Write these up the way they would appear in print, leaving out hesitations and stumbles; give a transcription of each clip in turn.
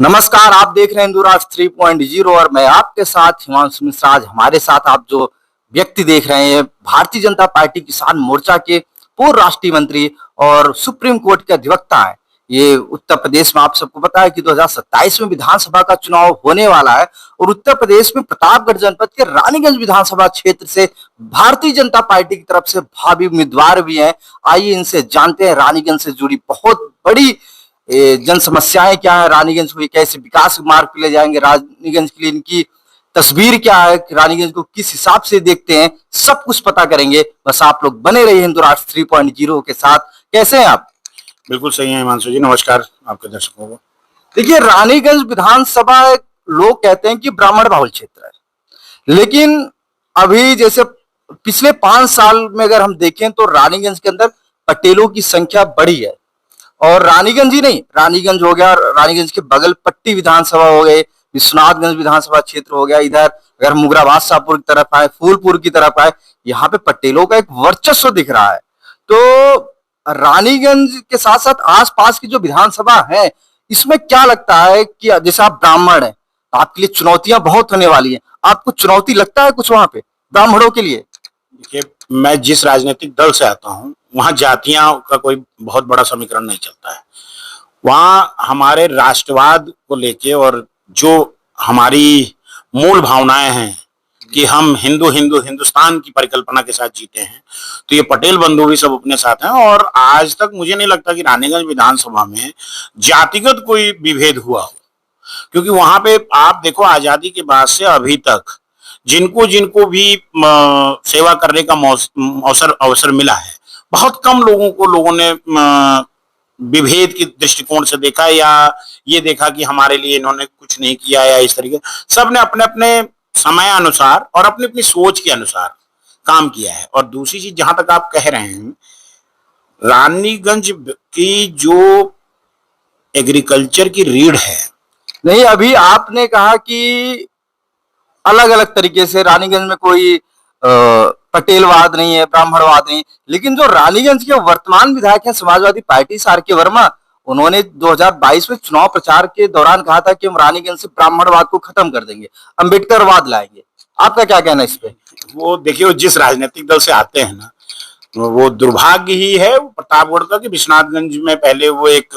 नमस्कार, आप देख रहे हैं हिंदू राष्ट्र 3.0 और मैं आपके साथ हिमांशु मिश्रा। आज हमारे साथ आप जो व्यक्ति देख रहे हैं भारतीय जनता पार्टी किसान मोर्चा के पूर्व राष्ट्रीय मंत्री और सुप्रीम कोर्ट के अधिवक्ता है। ये उत्तर प्रदेश में आप सबको पता है कि 2027 में विधानसभा का चुनाव होने वाला है और उत्तर प्रदेश में प्रतापगढ़ जनपद के रानीगंज विधानसभा क्षेत्र से भारतीय जनता पार्टी की तरफ से भावी उम्मीदवार भी हैं। आइए इनसे जानते हैं रानीगंज से जुड़ी बहुत बड़ी जन समस्याएं क्या है, रानीगंज को कैसे विकास मार्ग पे ले जाएंगे, रानीगंज के लिए इनकी तस्वीर क्या है, रानीगंज को किस हिसाब से देखते हैं, सब कुछ पता करेंगे। बस आप लोग बने रहिए हिंदू राष्ट्र 3.0 के साथ। कैसे हैं आप? बिल्कुल सही है हिमांशु जी, नमस्कार आपके दर्शकों को। देखिए, रानीगंज विधानसभा लोग कहते हैं कि ब्राह्मण बहुल क्षेत्र है, लेकिन अभी जैसे पिछले 5 साल में अगर हम देखें तो रानीगंज के अंदर पटेलों की संख्या बढ़ी है। और रानीगंज ही नहीं, रानीगंज हो गया, रानीगंज के बगल पट्टी विधानसभा हो गए, विश्वनाथगंज विधानसभा क्षेत्र हो गया, इधर अगर मुगराबाद शाहपुर की तरफ आए, फूलपुर की तरफ आए, यहाँ पे पटेलों का एक वर्चस्व दिख रहा है। तो रानीगंज के साथ साथ आसपास की जो विधानसभा है, इसमें क्या लगता है कि जैसे आप ब्राह्मण हैं तो आपके लिए चुनौतियां बहुत होने वाली हैं। आपको चुनौती लगता है कुछ वहां पे ब्राह्मणों के लिए? देखिए, मैं जिस राजनीतिक दल से आता हूँ वहां जातियां का कोई बहुत बड़ा समीकरण नहीं चलता है। वहां हमारे राष्ट्रवाद को लेके और जो हमारी मूल भावनाएं हैं कि हम हिंदू हिंदू हिंदुस्तान की परिकल्पना के साथ जीते हैं, तो ये पटेल बंधु भी सब अपने साथ हैं। और आज तक मुझे नहीं लगता कि रानीगंज विधानसभा में जातिगत कोई विभेद हुआ हो, क्योंकि वहां पे आप देखो, आजादी के बाद से अभी तक जिनको जिनको भी सेवा करने का अवसर मिला है, बहुत कम लोगों ने विभेद की दृष्टिकोण से देखा या ये देखा कि हमारे लिए इन्होंने कुछ नहीं किया या इस तरीके। सब ने अपने अपने समय अनुसार और अपनी अपनी सोच के अनुसार काम किया है। और दूसरी चीज, जहां तक आप कह रहे हैं, रानीगंज की जो एग्रीकल्चर की रीढ़ है। नहीं, अभी आपने कहा कि अलग अलग तरीके से रानीगंज में कोई पटेलवाद नहीं है, ब्राह्मणवाद नहीं, लेकिन जो रानीगंज के वर्तमान विधायक हैं समाजवादी पार्टी से आर.के. वर्मा, उन्होंने 2022 में चुनाव प्रचार के दौरान कहा था कि हम रानीगंज से ब्राह्मणवाद को खत्म कर देंगे, अंबेडकरवाद लाएंगे। आपका क्या कहना है इस पे? वो देखिए, वो जिस राजनीतिक दल से आते हैं ना, वो दुर्भाग्य ही है प्रतापगढ़ का कि विश्वनाथगंज में पहले वो एक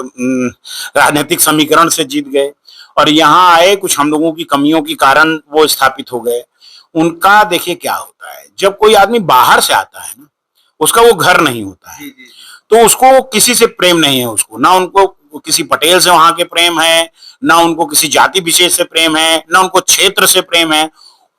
राजनीतिक समीकरण से जीत गए और यहाँ आए, कुछ हम लोगों की कमियों के कारण वो स्थापित हो गए। उनका देखिए क्या होता है, जब कोई आदमी बाहर से आता है ना, उसका वो घर नहीं होता है, तो उसको किसी से प्रेम नहीं है। उसको ना, उनको किसी पटेल से वहां के प्रेम है, ना उनको किसी जाति विशेष से प्रेम है, ना उनको क्षेत्र से प्रेम है।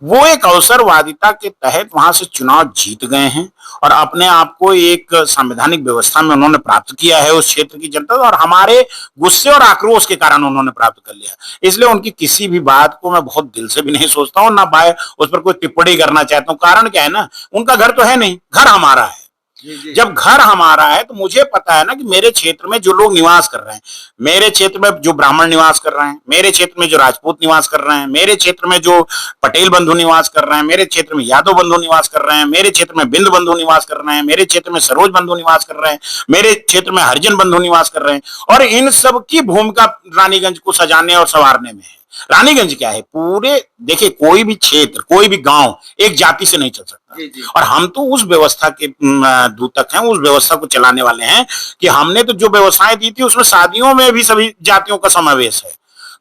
वो एक अवसरवादिता के तहत वहां से चुनाव जीत गए हैं और अपने आप को एक संवैधानिक व्यवस्था में उन्होंने प्राप्त किया है उस क्षेत्र की जनता, और हमारे गुस्से और आक्रोश के कारण उन्होंने प्राप्त कर लिया। इसलिए उनकी किसी भी बात को मैं बहुत दिल से भी नहीं सोचता हूँ, ना भाई उस पर कोई टिप्पणी करना चाहता हूँ। कारण क्या है ना, उनका घर तो है नहीं, घर हमारा है। जब घर हमारा है तो मुझे पता है ना कि मेरे क्षेत्र में जो लोग निवास कर रहे हैं, मेरे क्षेत्र में जो ब्राह्मण निवास कर रहे हैं, मेरे क्षेत्र में जो राजपूत निवास कर रहे हैं, मेरे क्षेत्र में जो पटेल बंधु निवास कर रहे हैं, मेरे क्षेत्र में यादव बंधु निवास कर रहे हैं, मेरे क्षेत्र में बिंद बंधु निवास कर रहे हैं, मेरे क्षेत्र में सरोज बंधु निवास कर रहे हैं, मेरे क्षेत्र में हरिजन बंधु निवास कर रहे हैं। और इन सब की भूमिका रानीगंज को सजाने और संवारने में है। रानीगंज क्या है, पूरे देखिए, कोई भी क्षेत्र, कोई भी गांव एक जाति से नहीं चल सकता। और हम तो उस व्यवस्था के दूतक हैं, उस व्यवस्था को चलाने वाले हैं कि हमने तो जो व्यवस्थाएं दी थी उसमें शादियों में भी सभी जातियों का समावेश है।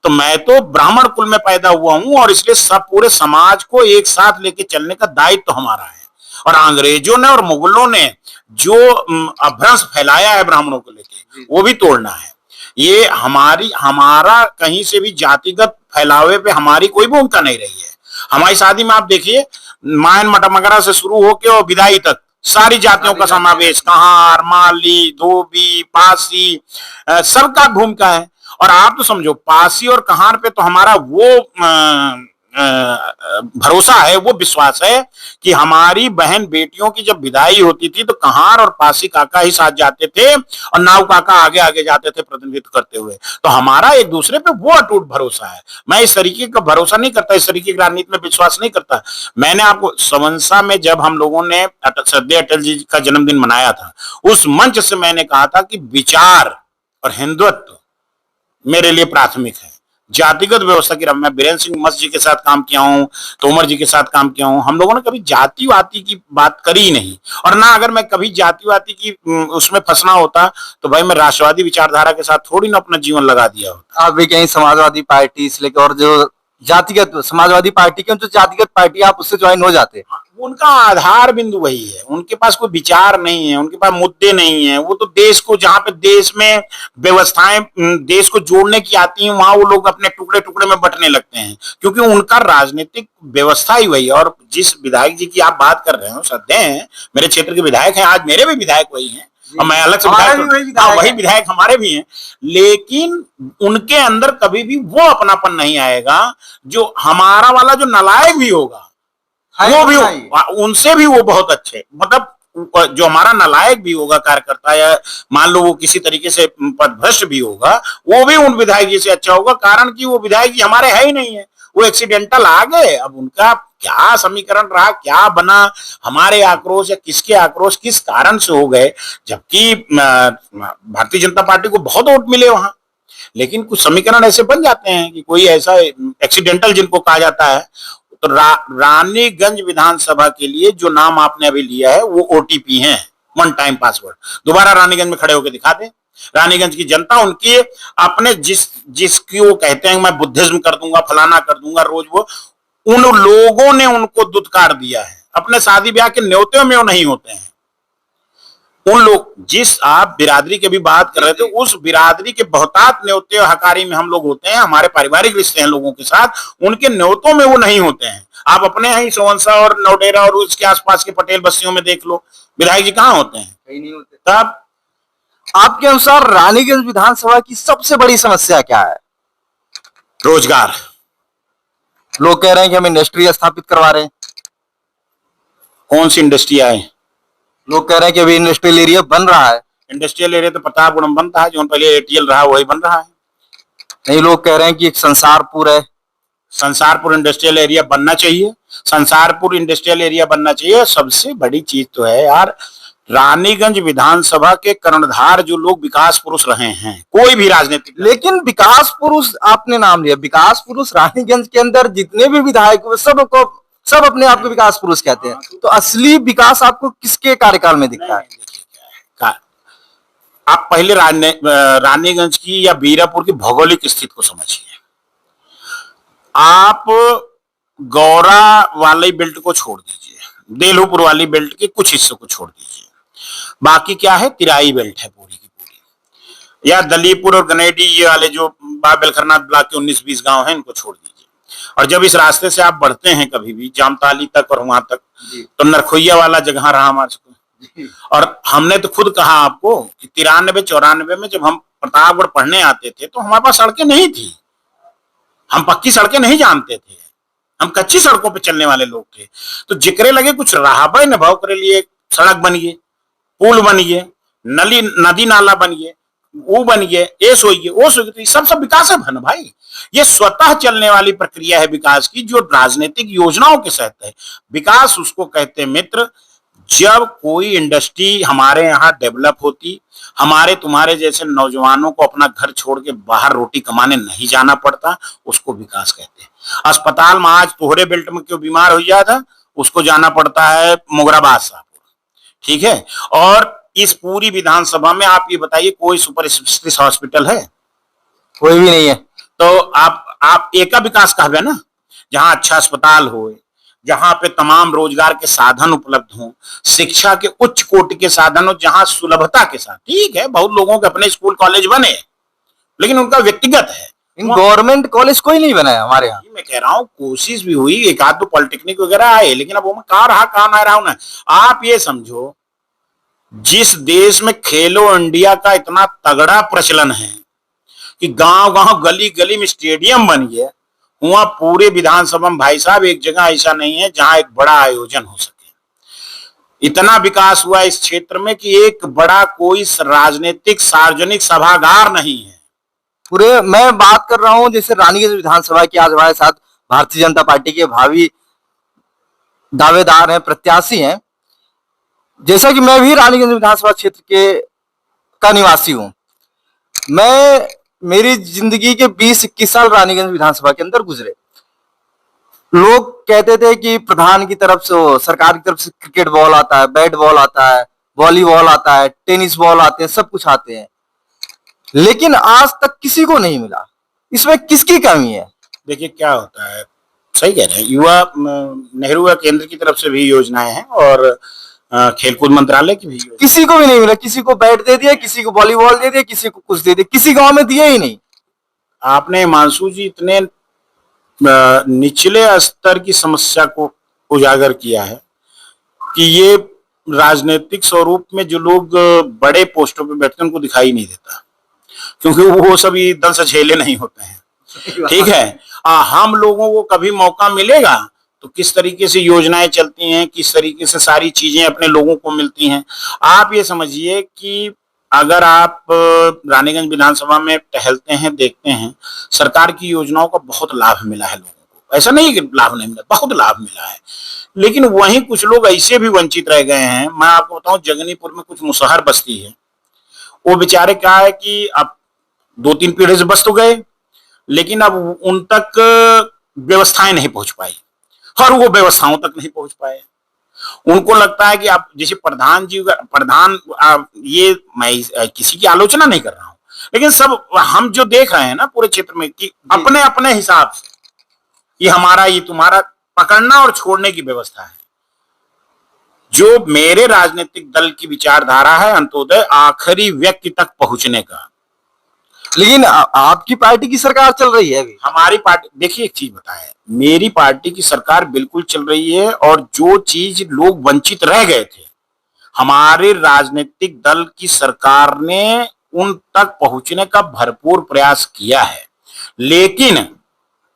तो मैं तो ब्राह्मण कुल में पैदा हुआ हूं और इसलिए सब पूरे समाज को एक साथ लेके चलने का दायित्व तो हमारा है। और अंग्रेजों ने और मुगलों ने जो अभ्रंश फैलाया है ब्राह्मणों को लेके, वो भी तोड़ना है। ये हमारा कहीं से भी जातिगत फैलावे पे हमारी कोई भूमिका नहीं रही है। हमारी शादी में आप देखिए, मायन मटमगरा से शुरू होके और विदाई तक सारी जातियों का समावेश, कहार, माली, धोबी, पासी, सबका भूमिका है। और आप तो समझो, पासी और कहार पे तो हमारा वो भरोसा है, वो विश्वास है कि हमारी बहन बेटियों की जब विदाई होती थी तो कहार और पासी काका ही साथ जाते थे और नाव काका आगे आगे जाते थे प्रतिनिधित्व करते हुए। तो हमारा एक दूसरे पे वो अटूट भरोसा है। मैं इस तरीके का भरोसा नहीं करता, इस तरीके की राजनीति में विश्वास नहीं करता। मैंने आपको समंसा में जब हम लोगों ने श्रद्धेय अटल जी का जन्मदिन मनाया था, उस मंच से मैंने कहा था कि विचार और हिंदुत्व मेरे लिए प्राथमिक है। जातिगत व्यवस्था की मैं बीरेंद्र सिंह मस्त जी के साथ काम किया हूँ, तोमर जी के साथ काम किया हूँ। हम लोगों ने कभी जातिवादी की बात करी ही नहीं। और ना अगर मैं कभी जातिवादी की उसमें फंसना होता तो भाई मैं राष्ट्रवादी विचारधारा के साथ थोड़ी ना अपना जीवन लगा दिया होता। आप भी कहीं समाजवादी पार्टी से लेकर और जो जातिगत समाजवादी पार्टी के जो जातिगत पार्टी आप उससे ज्वाइन हो जाते। उनका आधार बिंदु वही है, उनके पास कोई विचार नहीं है, उनके पास मुद्दे नहीं है। वो तो देश को, जहां पे देश में व्यवस्थाएं देश को जोड़ने की आती हैं, वहां वो लोग अपने टुकड़े टुकड़े में बंटने लगते हैं, क्योंकि उनका राजनीतिक व्यवस्था ही वही है। और जिस विधायक जी की आप बात कर रहे हो, सत्य हैं, मेरे क्षेत्र के विधायक हैं, आज मेरे भी विधायक वही हैं और मैं अलग से वही विधायक हमारे भी हैं। लेकिन उनके अंदर कभी भी वो अपनापन नहीं आएगा जो हमारा वाला जो नालायक भी होगा वो भी, उनसे भी वो बहुत अच्छे, मतलब जो हमारा नालायक भी होगा कार्यकर्ता, या मान लो वो किसी तरीके से पदभ्रष्ट भी होगा, वो भी उन विधायक जी से अच्छा होगा। कारण कि वो विधायक जी हमारे है ही नहीं है, वो एक्सीडेंटल आ गए। अब उनका क्या समीकरण रहा, क्या बना, हमारे आक्रोश या किसके आक्रोश किस कारण से हो गए, जबकि भारतीय जनता पार्टी को बहुत वोट मिले वहां। लेकिन कुछ समीकरण ऐसे बन जाते हैं कि कोई ऐसा एक्सीडेंटल जिनको कहा जाता है। तो रानीगंज विधानसभा के लिए जो नाम आपने अभी लिया है वो ओटीपी है, वन टाइम पासवर्ड। दोबारा रानीगंज में खड़े होकर दिखा दें। रानीगंज की जनता उनकी अपने जिसकी वो कहते हैं मैं बुद्धिज्म कर दूंगा, फलाना कर दूंगा, रोज वो, उन लोगों ने उनको दुत्कार दिया है। अपने शादी ब्याह के न्योते में वो नहीं होते हैं। उन लोग, जिस आप बिरादरी की भी बात कर रहे थे, उस बिरादरी के बहुतात न्योते हकारी में हम लोग होते हैं, हमारे पारिवारिक रिश्ते हैं लोगों के साथ, उनके न्योतों में वो नहीं होते हैं। आप अपने यहाँ ही सोहनसा और नौडेरा और उसके आसपास के पटेल बस्तियों में देख लो, विधायक जी कहाँ होते हैं? कहीं नहीं होते। तब आपके अनुसार रानीगंज विधानसभा की सबसे बड़ी समस्या क्या है? रोजगार। लोग कह रहे हैं कि हम इंडस्ट्री स्थापित करवा रहे हैं। कौन सी इंडस्ट्री आए? लोग कह रहे हैं कि अभी इंडस्ट्रियल एरिया बन रहा है। इंडस्ट्रियल एरिया तो प्रतापगढ़ में बनता है, जो पहले एटीएल रहा वही बन रहा है। नहीं, लोग कह रहे हैं कि एक संसारपुर है। संसारपुर इंडस्ट्रियल एरिया बनना चाहिए, संसारपुर इंडस्ट्रियल एरिया बनना चाहिए। सबसे बड़ी चीज तो है यार, रानीगंज विधानसभा के कर्णधार जो लोग विकास पुरुष रहे हैं, कोई भी राजनीतिक, लेकिन विकास पुरुष आपने नाम लिया, विकास पुरुष रानीगंज के अंदर जितने भी विधायक हुए सब अपने आप को विकास पुरुष कहते हैं। तो असली विकास आपको किसके कार्यकाल में दिखता है? आप पहले रानीगंज की या बीरापुर की भौगोलिक स्थिति को समझिए। आप गौरा वाली बेल्ट को छोड़ दीजिए, देलूपुर वाली बेल्ट के कुछ हिस्सों को छोड़ दीजिए, बाकी क्या है, तिराई बेल्ट है पूरी की पूरी। या दलीपुर और गनेडी, ये वाले जो बेलखरनाथ ब्लॉक के 19-20 गांव हैं, इनको छोड़ दीजिए। और जब इस रास्ते से आप बढ़ते हैं कभी भी जामताली तक और वहां तक, तो नरखोइया वाला जगह रहा हमारे को। और हमने तो खुद कहा आपको कि 93-94 में जब हम प्रतापगढ़ पढ़ने आते थे तो हमारे पास सड़कें नहीं थी, हम पक्की सड़कें नहीं जानते थे, हम कच्ची सड़कों पे चलने वाले लोग थे। तो जिक्रे लगे कुछ रहाबे निभाव करे लिए सड़क बनिए, पुल बनिए, नदी नाला बनिए, वो बनिए, ए सोइए, वो सोइए। तो ये सब विकास है ना भाई। ये स्वतः चलने वाली प्रक्रिया है विकास की, जो राजनीतिक योजनाओं के साथ है। विकास उसको कहते हैं मित्र, जब कोई इंडस्ट्री हमारे यहाँ डेवलप होती, हमारे तुम्हारे जैसे नौजवानों को अपना घर छोड़ के बाहर रोटी कमाने नहीं जाना पड़ता, उसको विकास कहते हैं। अस्पताल में आज तोहरे बेल्ट में क्यों बीमार हो जाता, उसको जाना पड़ता है मोगराबाद शाहपुर, ठीक है। और इस पूरी विधानसभा में आप ये बताइए कोई सुपर स्पेशलिस्ट हॉस्पिटल है? कोई भी नहीं है। तो आप एक का विकास कहवे ना, जहां अच्छा अस्पताल हो, जहां पे तमाम रोजगार के साधन उपलब्ध हों, शिक्षा के उच्च कोटि के साधन हो, जहां सुलभता के साथ, ठीक है बहुत लोगों के अपने स्कूल कॉलेज बने, लेकिन उनका व्यक्तिगत है। गवर्नमेंट कॉलेज कोई नहीं बनाया हमारे यहाँ। मैं कह रहा हूँ कोशिश भी हुई, एक आध दो पॉलिटेक्निक वगैरह आए, लेकिन अब वो में कहाँ रहा कहाँ ना रहा ना। आप ये समझो, जिस देश में खेलो इंडिया का इतना तगड़ा प्रचलन है कि गांव गांव गली गली में स्टेडियम बन गया, वहां पूरे विधानसभा में भाई साहब एक जगह ऐसा नहीं है जहां एक बड़ा आयोजन हो सके। इतना विकास हुआ इस क्षेत्र में कि एक बड़ा कोई राजनीतिक सार्वजनिक सभागार नहीं है। पूरे मैं बात कर रहा हूं जैसे रानीगंज विधानसभा की, आज हमारे साथ भारतीय जनता पार्टी के भावी दावेदार हैं, प्रत्याशी हैं। जैसा कि मैं भी रानीगंज विधानसभा क्षेत्र का निवासी हूं, मैं मेरी जिंदगी के 20-21 साल रानीगंज विधानसभा के अंदर गुजरे। लोग कहते थे कि प्रधान की तरफ से, सरकार की तरफ से क्रिकेट बॉल आता है, बैट बॉल आता है, वॉलीबॉल आता है, टेनिस बॉल आते हैं, सब कुछ आते हैं, लेकिन आज तक किसी को नहीं मिला। इसमें किसकी कमी है? देखिए क्या होता है, सही कह रहे हैं, युवा नेहरू युवा केंद्र की तरफ से भी योजनाएं हैं और खेलकूद मंत्रालय की भी योजना। किसी को भी नहीं मिला। किसी को बैट दे दिया, किसी को वॉलीबॉल दे दिया, किसी को कुछ दे दिया, किसी गांव में दिया ही नहीं। आपने हिमांशु जी इतने निचले स्तर की समस्या को उजागर किया है कि ये राजनीतिक स्वरूप में जो लोग बड़े पोस्टों पे बैठते हैं उनको दिखाई नहीं देता, क्योंकि वो सभी दल से झेले नहीं होते हैं। ठीक है, हम लोगों को कभी मौका मिलेगा तो किस तरीके से योजनाएं चलती हैं, किस तरीके से सारी चीजें अपने लोगों को मिलती हैं। आप ये समझिए कि अगर आप रानीगंज विधानसभा में टहलते हैं, देखते हैं, सरकार की योजनाओं का बहुत लाभ मिला है लोगों को, ऐसा नहीं कि लाभ नहीं मिला, बहुत लाभ मिला है। लेकिन वहीं कुछ लोग ऐसे भी वंचित रह गए हैं। मैं आपको बताऊं, जगनीपुर में कुछ मुसहर बस्ती है, वो बेचारे क्या है कि अब 2-3 पीढ़ी से बस तो गए, लेकिन अब उन तक व्यवस्थाएं नहीं पहुंच पाई और वो व्यवस्थाओं तक नहीं पहुंच पाए। उनको लगता है कि आप जैसे प्रधान जी, प्रधान, ये मैं किसी की आलोचना नहीं कर रहा हूं, लेकिन सब हम जो देख रहे हैं ना पूरे क्षेत्र में कि अपने अपने हिसाब से ये हमारा, ये तुम्हारा, पकड़ना और छोड़ने की व्यवस्था है। जो मेरे राजनीतिक दल की विचारधारा है अंत्योदय आखिरी व्यक्ति तक पहुंचने का। लेकिन आपकी पार्टी की सरकार चल रही है अभी। हमारी पार्टी, देखिए एक चीज बताएं, मेरी पार्टी की सरकार बिल्कुल चल रही है और जो चीज लोग वंचित रह गए थे, हमारे राजनीतिक दल की सरकार ने उन तक पहुंचने का भरपूर प्रयास किया है, लेकिन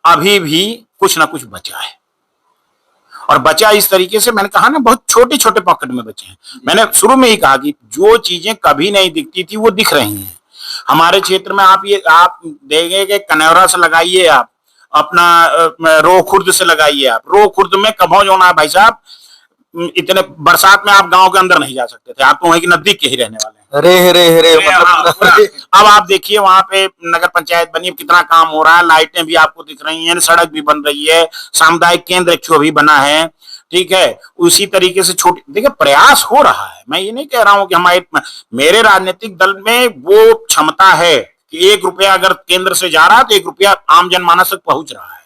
अभी भी कुछ ना कुछ बचा है। और बचा इस तरीके से, मैंने कहा ना, बहुत छोटे छोटे पॉकेट में बचे हैं। मैंने शुरू में ही कहा कि जो चीजें कभी नहीं दिखती थी वो दिख रही हैं हमारे क्षेत्र में। आप देखेंगे कि कनौरा से लगाइए, आप अपना रो खुर्द से लगाइए, आप रो खुर्द में कभों जो ना भाई साहब, इतने बरसात में आप गांव के अंदर नहीं जा सकते थे, आप तो वहीं के नजदीक के ही रहने वाले हैं। अरे मतलब अब आप देखिए वहां पे नगर पंचायत बनी, कितना काम हो रहा है, लाइटें भी आपको दिख रही हैं, सड़क भी बन रही है, सामुदायिक केंद्र एक भी बना है। ठीक है, उसी तरीके से छोटी, देखिए प्रयास हो रहा है। मैं ये नहीं कह रहा हूं कि हमारे, मेरे राजनीतिक दल में वो क्षमता है कि 1 रुपया अगर केंद्र से जा रहा है तो 1 रुपया आम जनमानस तक पहुंच रहा है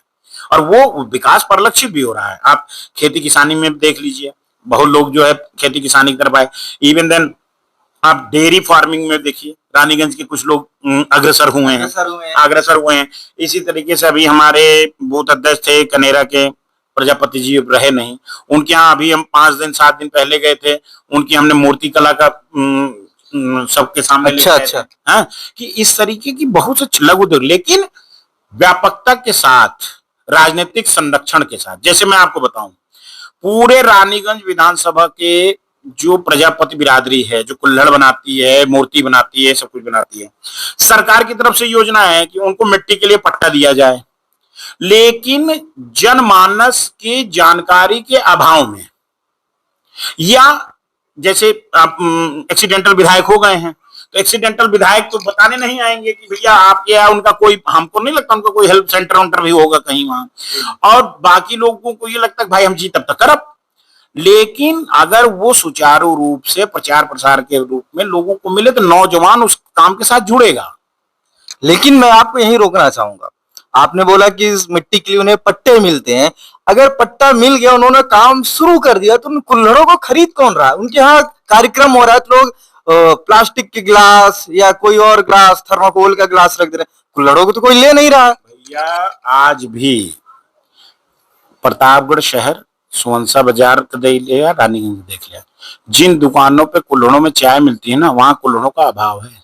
और वो विकास परिलक्षित भी हो रहा है। आप खेती किसानी में देख लीजिए, बहुत लोग जो है खेती किसानी की तरफ आए। इवन देन आप डेयरी फार्मिंग में देखिए, रानीगंज के कुछ लोग अग्रसर हुए हैं। इसी तरीके से अभी हमारे बूथ अध्यक्ष थे कनेरा के, प्रजापति जी रहे नहीं, उनके यहाँ अभी हम 5-7 दिन पहले गए थे, उनकी हमने मूर्ति कला का सबके सामने अच्छा हाँ, कि इस तरीके की बहुत से लघु उद्योग, लेकिन व्यापकता के साथ, राजनीतिक संरक्षण के साथ। जैसे मैं आपको बताऊं, पूरे रानीगंज विधानसभा के जो प्रजापति बिरादरी है, जो कुल्हड़ बनाती है, मूर्ति बनाती है, सब कुछ बनाती है, सरकार की तरफ से योजना है कि उनको मिट्टी के लिए पट्टा दिया जाए, लेकिन जनमानस की जानकारी के अभाव में, या जैसे आप एक्सीडेंटल विधायक हो गए हैं तो एक्सीडेंटल विधायक तो बताने नहीं आएंगे कि भैया आपके यहाँ उनका कोई, हमको नहीं लगता उनका कोई हेल्प सेंटर भी होगा कहीं वहां, और बाकी लोगों को ये लगता है भाई हम जी तब तक करब। लेकिन अगर वो सुचारू रूप से प्रचार प्रसार के रूप में लोगों को मिले तो नौजवान उस काम के साथ जुड़ेगा। लेकिन मैं आपको यही रोकना चाहूंगा, आपने बोला कि इस मिट्टी के लिए उन्हें पट्टे मिलते हैं, अगर पट्टा मिल गया, उन्होंने काम शुरू कर दिया, तो उन कुल्हड़ों को खरीद कौन रहा है? उनके यहाँ कार्यक्रम हो रहा है तो लोग प्लास्टिक के गिलास या कोई और ग्लास, थर्माकोल का गिलास रख दे रहे हैं, कुल्हड़ों को तो कोई ले नहीं रहा। भैया आज भी प्रतापगढ़ शहर, सुवंसा बाजार देख लिया, रानीगंज देख लिया, जिन दुकानों पे कुल्हड़ों में चाय मिलती है ना, वहां कुल्हड़ों का अभाव है।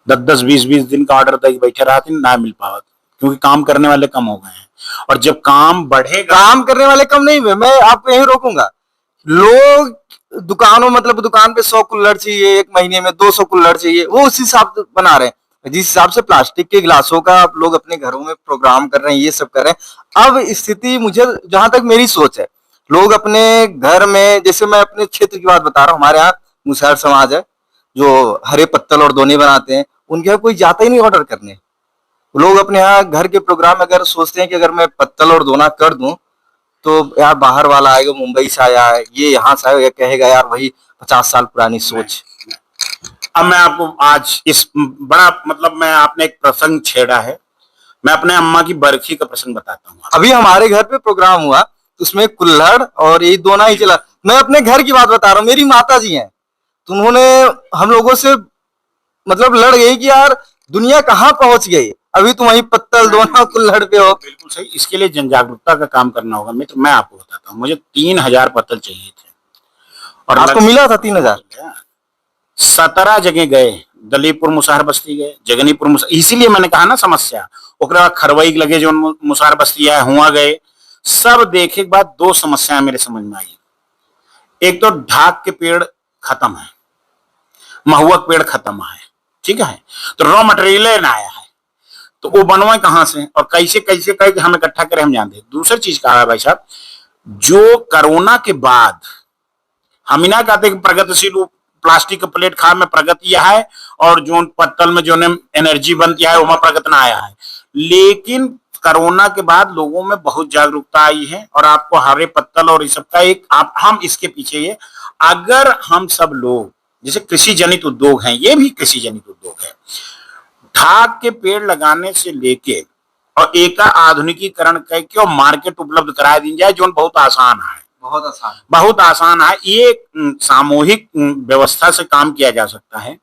10-10, 20-20 दिन का ऑर्डर तक बैठे रहते ना मिल पावा, क्योंकि काम करने वाले कम हो गए हैं। और जब काम बढ़ेगा, काम करने वाले कम नहीं हुए, मैं आपको यही रोकूंगा। लोग दुकानों, मतलब दुकान पे 100 कुल्हड़ चाहिए, एक महीने में 200 कुल्हड़ चाहिए, वो उस हिसाब से बना रहे हैं। जिस हिसाब से प्लास्टिक के गिलासों का आप लोग अपने घरों में प्रोग्राम कर रहे हैं, ये सब कर रहे हैं। अब स्थिति, मुझे जहां तक मेरी सोच है, लोग अपने घर में, जैसे मैं अपने क्षेत्र की बात बता रहा हूँ, हमारे यहाँ मुसहर समाज है जो हरे पत्तल और दोने बनाते हैं, उनके यहाँ कोई जाता ही नहीं ऑर्डर करने। लोग अपने यहाँ घर के प्रोग्राम में अगर सोचते हैं कि अगर मैं पत्तल और दोना कर दूं तो यार बाहर वाला आएगा, मुंबई से आया है, ये यहाँ से आएगा, कहेगा यार वही 50 साल पुरानी सोच। अब मैं आपको आज इस बड़ा मतलब मैं आपने एक प्रसंग छेड़ा है, मैं अपने अम्मा की बरखी का प्रसंग बताता हूँ। अभी हमारे घर पे प्रोग्राम हुआ तो उसमें कुल्हड़ और ये दोना ही चला। मैं अपने घर की बात बता रहा हूँ, मेरी माता जी हैं, तो उन्होंने हम लोगों से मतलब लड़ गई कि यार दुनिया कहाँ पहुंच गई, अभी तुम वही पत्तल दोना कुल्हड़ पे हो। बिल्कुल सही, इसके लिए जन जागरूकता का काम करना होगा मित्र। मैं आपको बताता हूँ, मुझे 3000 पत्तल चाहिए थे और आपको मिला था 3000? 17 जगह गए, दलीपुर मुसहर बस्ती गए, जगनीपुर मुसहर, इसीलिए मैंने कहा ना समस्या। ओकरे बाद खरवई लगे जो मुसहर बस्ती है, हुआ गए, सब देखे के बाद 2 समस्याएं मेरे समझ में आई। एक तो ढाक के पेड़ खत्म है, महुआ के पेड़ खत्म है, ठीक है, तो रॉ मटेरियल ना आया है, तो वो बनवाए कहां से और कैसे कैसे करके हम इकट्ठा करें, हम जानते हैं। दूसरी चीज कहा है भाई साहब, जो कोरोना के बाद हम ही ना कहते कि प्रगतिशील प्लास्टिक का प्लेट खा में प्रगति है और जो पत्तल में जो ने एनर्जी बनती है वहां प्रगति ना आया है, लेकिन कोरोना के बाद लोगों में बहुत जागरूकता आई है और आपको हरे पत्तल और इस सब का एक हम इसके पीछे ये, अगर हम सब लोग जैसे कृषि जनित उद्योग हैं, ये भी कृषि जनित उद्योग है, ढाक के पेड़ लगाने से लेके और एक आधुनिकीकरण करके और मार्केट उपलब्ध करा दी जाए, जो बहुत आसान है, बहुत आसान है। ये सामूहिक व्यवस्था से काम किया जा सकता है।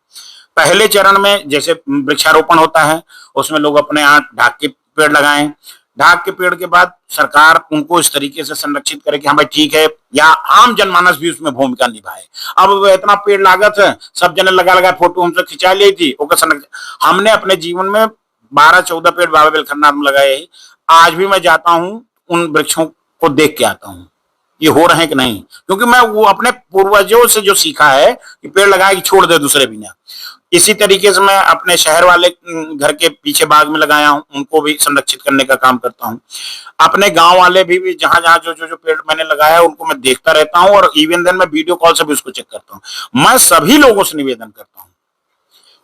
पहले चरण में जैसे वृक्षारोपण होता है, उसमें लोग अपने यहाँ ढाक के पेड़ लगाएं, ढाक के पेड़ के बाद सरकार उनको इस तरीके से संरक्षित करे कि हाँ भाई ठीक है, या आम जनमानस भी उसमें भूमिका निभाए। अब इतना पेड़ लागत है, सब जने लगा लगा फोटो हमसे खिंचा ली थी, हमने अपने जीवन में 12-14 पेड़ बाबा बेलखन्नाथ में लगाए। आज भी मैं जाता हूँ उन वृक्षों को देख के आता हूँ ये हो रहे हैं कि नहीं, क्योंकि मैं वो अपने पूर्वजों से जो सीखा है कि पेड़ लगाए कि छोड़ दे दूसरे बिना। इसी तरीके से मैं अपने शहर वाले घर के पीछे बाग में लगाया हूँ, उनको भी संरक्षित करने का काम करता हूँ। अपने गांव वाले भी जहां जहां जो पेड़ मैंने लगाया है उनको मैं देखता रहता हूँ और इवन देन मैं वीडियो कॉल से भी उसको चेक करता हूँ। मैं सभी लोगों से निवेदन करता हूँ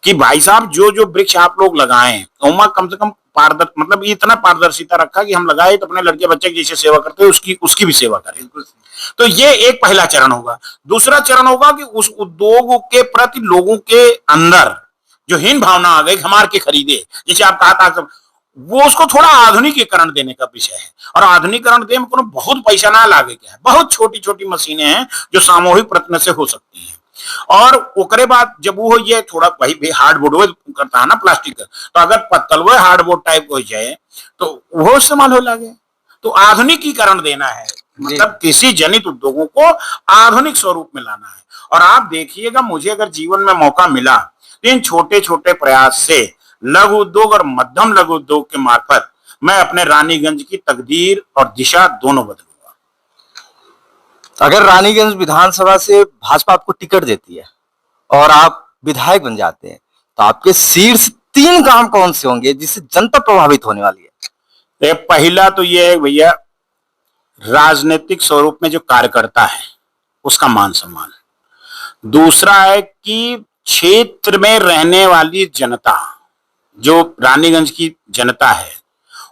कि भाई साहब जो जो वृक्ष आप लोग लगाएं उमा कम से कम मतलब इतना पारदर्शिता रखा कि हम लगाए तो अपने लड़के बच्चे की जैसे सेवा करते हैं उसकी भी सेवा करें। तो ये एक पहला चरण होगा। दूसरा चरण होगा कि उस उद्योग के प्रति लोगों के अंदर जो हीन भावना आ गई हमारे के खरीदे, जैसे आप कहा था, वो उसको थोड़ा आधुनिकीकरण देने का विषय है। और आधुनिकीकरण देने में बहुत पैसा ना लागे क्या है, बहुत छोटी छोटी मशीनें हैं जो सामूहिक प्रयत्न से हो सकती हैं। और ओकरे बाद जब वो ये थोड़ा वही हार्डबोर्ड करता है ना प्लास्टिक का, तो अगर पत्तल वो हार्डबोर्ड टाइप हो जाए तो वो इस्तेमाल हो लगे। तो आधुनिकीकरण देना है, मतलब कृषि जनित उद्योगों को आधुनिक स्वरूप में लाना है। और आप देखिएगा, मुझे अगर जीवन में मौका मिला तो इन छोटे छोटे प्रयास से लघु उद्योग और मध्यम लघु उद्योग के मार्फत मैं अपने रानीगंज की तकदीर और दिशा दोनों बदलूंगा। अगर रानीगंज विधानसभा से भाजपा आपको टिकट देती है और आप विधायक बन जाते हैं तो आपके शीर्ष 3 काम कौन से होंगे जिससे जनता प्रभावित होने वाली है? पहला तो यह है भैया, राजनीतिक स्वरूप में जो कार्यकर्ता है उसका मान सम्मान। दूसरा है कि क्षेत्र में रहने वाली जनता, जो रानीगंज की जनता है,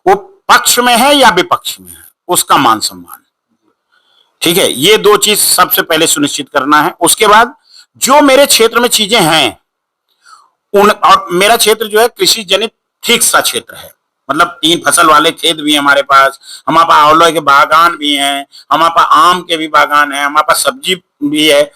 वो पक्ष में है या विपक्ष में है, उसका मान सम्मान। ठीक है, ये 2 चीज सबसे पहले सुनिश्चित करना है। उसके बाद जो मेरे क्षेत्र में चीजें हैं और मेरा क्षेत्र जो है कृषि जनित ठीक सा क्षेत्र है, मतलब 3 फसल वाले खेत भी है हमारे पास आंवला के बागान भी हैं, हमारे पास आम के भी बागान है, हमारे पास सब्जी भी है।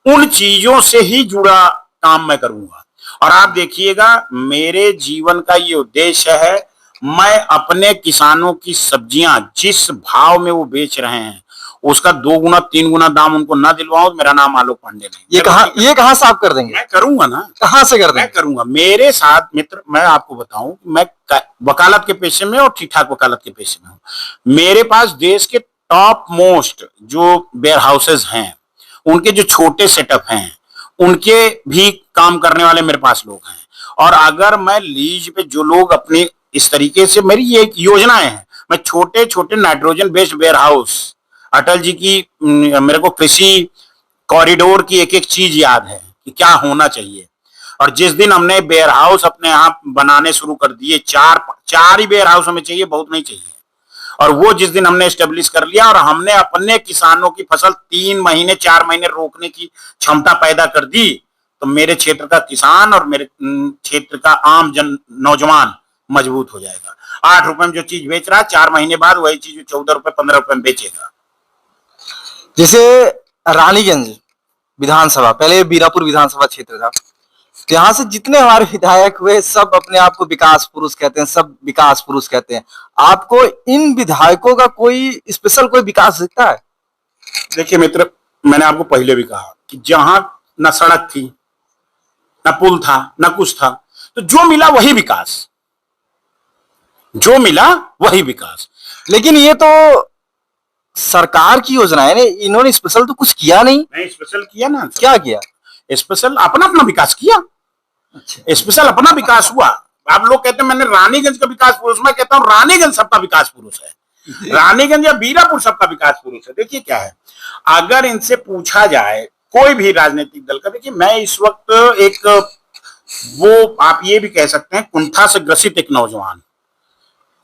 उन चीजों से ही जुड़ा काम मैं करूंगा। और आप देखिएगा, मेरे जीवन का ये उद्देश्य है, मैं अपने किसानों की सब्जियां जिस भाव में वो बेच रहे हैं उसका 2 गुना 3 गुना दाम उनको ना दिलवाऊं तो मेरा नाम आलोक पांडे नहीं। ये कहां से आप कर देंगे? मैं करूंगा ना। कहां से कर देंगे? मैं करूंगा। मेरे साथ मित्र, मैं आपको बताऊं, मैं वकालत के पेशे में और ठीक ठाक वकालत के पेशे में हूं। मेरे पास देश के टॉप मोस्ट जो वेयर हाउसेज हैं, उनके जो छोटे सेटअप हैं, उनके भी काम करने वाले मेरे पास लोग हैं। और अगर मैं लीज पे जो लोग अपने इस तरीके से, मेरी ये योजनाएं हैं, मैं छोटे छोटे nitrogen based ware house, Atal ji की मेरे को कृषि कॉरिडोर की एक एक चीज याद है कि क्या होना चाहिए। और जिस दिन हमने वेयर हाउस अपने यहाँ बनाने शुरू कर दिए, चार ही वेयर हाउस हमें चाहिए, बहुत नहीं चाहिए, और वो जिस दिन हमने एस्टेब्लिश कर लिया और हमने अपने किसानों की फसल 3 महीने 4 महीने रोकने की क्षमता पैदा कर दी, तो मेरे क्षेत्र का किसान और मेरे क्षेत्र का आम जन नौजवान मजबूत हो जाएगा। 8 रुपए में जो चीज बेच रहा है, 4 महीने बाद वही चीज 14 रुपए 15 रुपए में बेचेगा। जैसे रानीगंज विधानसभा, पहले बीरापुर विधानसभा क्षेत्र था, तो यहाँ से जितने हमारे विधायक हुए सब अपने आप को विकास पुरुष कहते हैं, सब विकास पुरुष कहते हैं। आपको इन विधायकों का कोई स्पेशल कोई विकास दिखता है? देखिए मित्र, मैंने आपको पहले भी कहा कि जहां न सड़क थी, न पुल था, न कुछ था, तो जो मिला वही विकास, जो मिला वही विकास। लेकिन ये तो सरकार की योजना है, इन्होंने स्पेशल तो कुछ किया नहीं। नहीं, स्पेशल किया ना। क्या किया? स्पेशल अपना अपना विकास किया। अच्छा। स्पेशल अपना विकास हुआ। आप लोग कहते हैं मैंने रानीगंज का विकास पुरुष, मैं कहता हूं रानीगंज सबका विकास पुरुष है। रानीगंज या बीरापुर सबका विकास पुरुष है। देखिए क्या है, अगर इनसे पूछा जाए कोई भी राजनीतिक दल का, देखिए मैं इस वक्त एक, वो आप ये भी कह सकते हैं कुंठा से ग्रसित एक नौजवान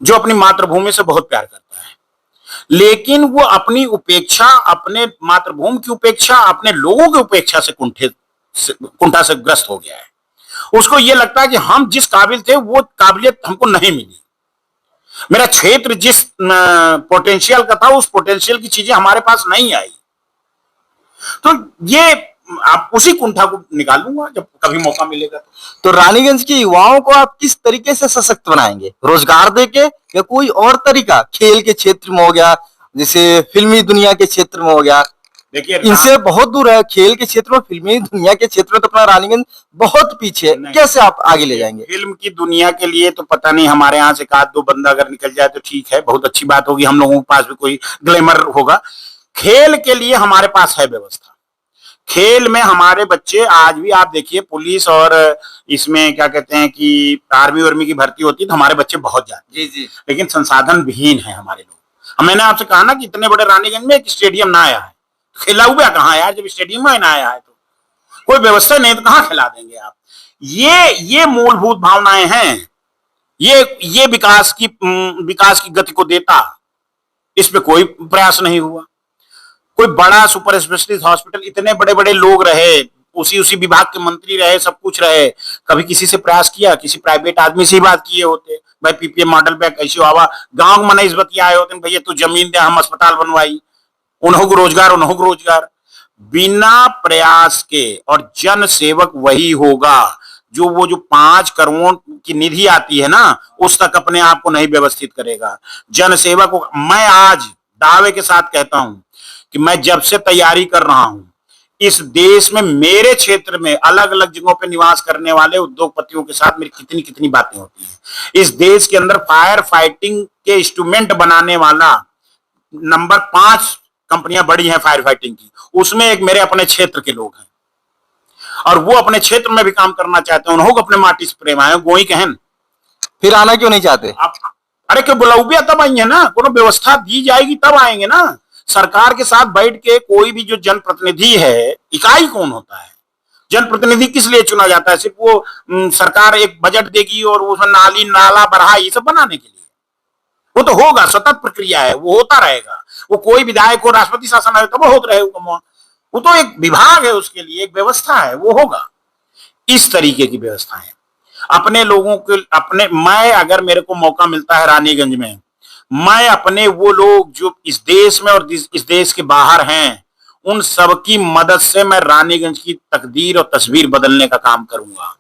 जो अपनी मातृभूमि से बहुत प्यार करता है, लेकिन वो अपनी उपेक्षा, अपने मातृभूमि की उपेक्षा, अपने लोगों की उपेक्षा से कुंठा से ग्रस्त हो गया है। उसको ये लगता है कि हम जिस काबिल थे वो काबिलियत हमको नहीं मिली, मेरा क्षेत्र जिस पोटेंशियल का था उस पोटेंशियल की चीजें हमारे पास नहीं आई। तो ये आप उसी कुंठा को निकालूंगा जब कभी मौका मिलेगा। तो रानीगंज के युवाओं को आप किस तरीके से सशक्त बनाएंगे? रोजगार देके या कोई और तरीका? खेल के क्षेत्र में हो गया, जैसे फिल्मी दुनिया के क्षेत्र में हो गया। देखिए इनसे बहुत दूर है, खेल के क्षेत्र में, फिल्मी दुनिया के क्षेत्र में तो अपना रानीगंज बहुत पीछे है। कैसे आप आगे ले जाएंगे? फिल्म की दुनिया के लिए तो पता नहीं, हमारे यहाँ से 1-2 बंदा अगर निकल जाए तो ठीक है, बहुत अच्छी बात होगी, हम लोगों के पास भी कोई ग्लैमर होगा। खेल के लिए हमारे पास है व्यवस्था। खेल में हमारे बच्चे आज भी, आप देखिए पुलिस और इसमें क्या कहते हैं कि आर्मी वर्मी की भर्ती होती है तो हमारे बच्चे बहुत जाते हैं, जी। लेकिन संसाधन विहीन है हमारे लोग। मैंने आपसे कहा ना कि इतने बड़े रानीगंज में एक स्टेडियम ना आया है, खिला हुआ कहाँ यार, जब स्टेडियम में ना आया है तो कोई व्यवस्था नहीं तो कहाँ खिला देंगे आप। ये मूलभूत भावनाएं हैं, ये विकास की गति को देता, इस पे कोई प्रयास नहीं हुआ। कोई बड़ा सुपर स्पेशलिस्ट हॉस्पिटल, इतने बड़े बड़े लोग रहे, उसी विभाग के मंत्री रहे, सब कुछ रहे, कभी किसी से प्रयास किया? किसी प्राइवेट आदमी से ही बात किए होते, भाई पीपीएम मॉडल पे कैसे आवा, गांव में नहीं बतिया आए होते, भैया तू जमीन दे हम अस्पताल बनवाई, उन्हों को रोजगार। बिना प्रयास के, और जन सेवक वही होगा जो 5 करोड़ की निधि आती है ना, उस तक अपने आप को नहीं व्यवस्थित करेगा। जन सेवक को मैं आज दावे के साथ कहता हूं कि मैं जब से तैयारी कर रहा हूं, इस देश में मेरे क्षेत्र में अलग अलग जगहों पे निवास करने वाले उद्योगपतियों के साथ मेरी कितनी बातें होती हैं। इस देश के अंदर फायर फाइटिंग के इंस्ट्रूमेंट बनाने वाला नंबर 5 कंपनियां बड़ी हैं फायर फाइटिंग की, उसमें एक मेरे अपने क्षेत्र के लोग हैं, और वो अपने क्षेत्र में भी काम करना चाहते हैं। उन्होंने अपने माटी से प्रेम आए, गोई कहन फिर आना क्यों नहीं चाहते? अरे क्यों बुलाऊबिया तब आएंगे ना, कोनो व्यवस्था दी जाएगी तब आएंगे ना। सरकार के साथ बैठ के कोई भी जो जनप्रतिनिधि है, इकाई कौन होता है, जनप्रतिनिधि किस लिए चुना जाता है? सिर्फ वो सरकार एक बजट देगी और उसमें नाली नाला बरहा ये सब बनाने के लिए? वो तो होगा, सतत प्रक्रिया है, वो होता रहेगा। वो कोई विधायक हो, राष्ट्रपति शासन आए तब होता रहेगा, वो तो एक विभाग है, उसके लिए एक व्यवस्था है, वो होगा। इस तरीके की व्यवस्था है अपने लोगों के मैं अगर मेरे को मौका मिलता है रानीगंज में, मैं अपने वो लोग जो इस देश में और इस देश के बाहर हैं, उन सबकी मदद से मैं रानीगंज की तकदीर और तस्वीर बदलने का काम करूंगा,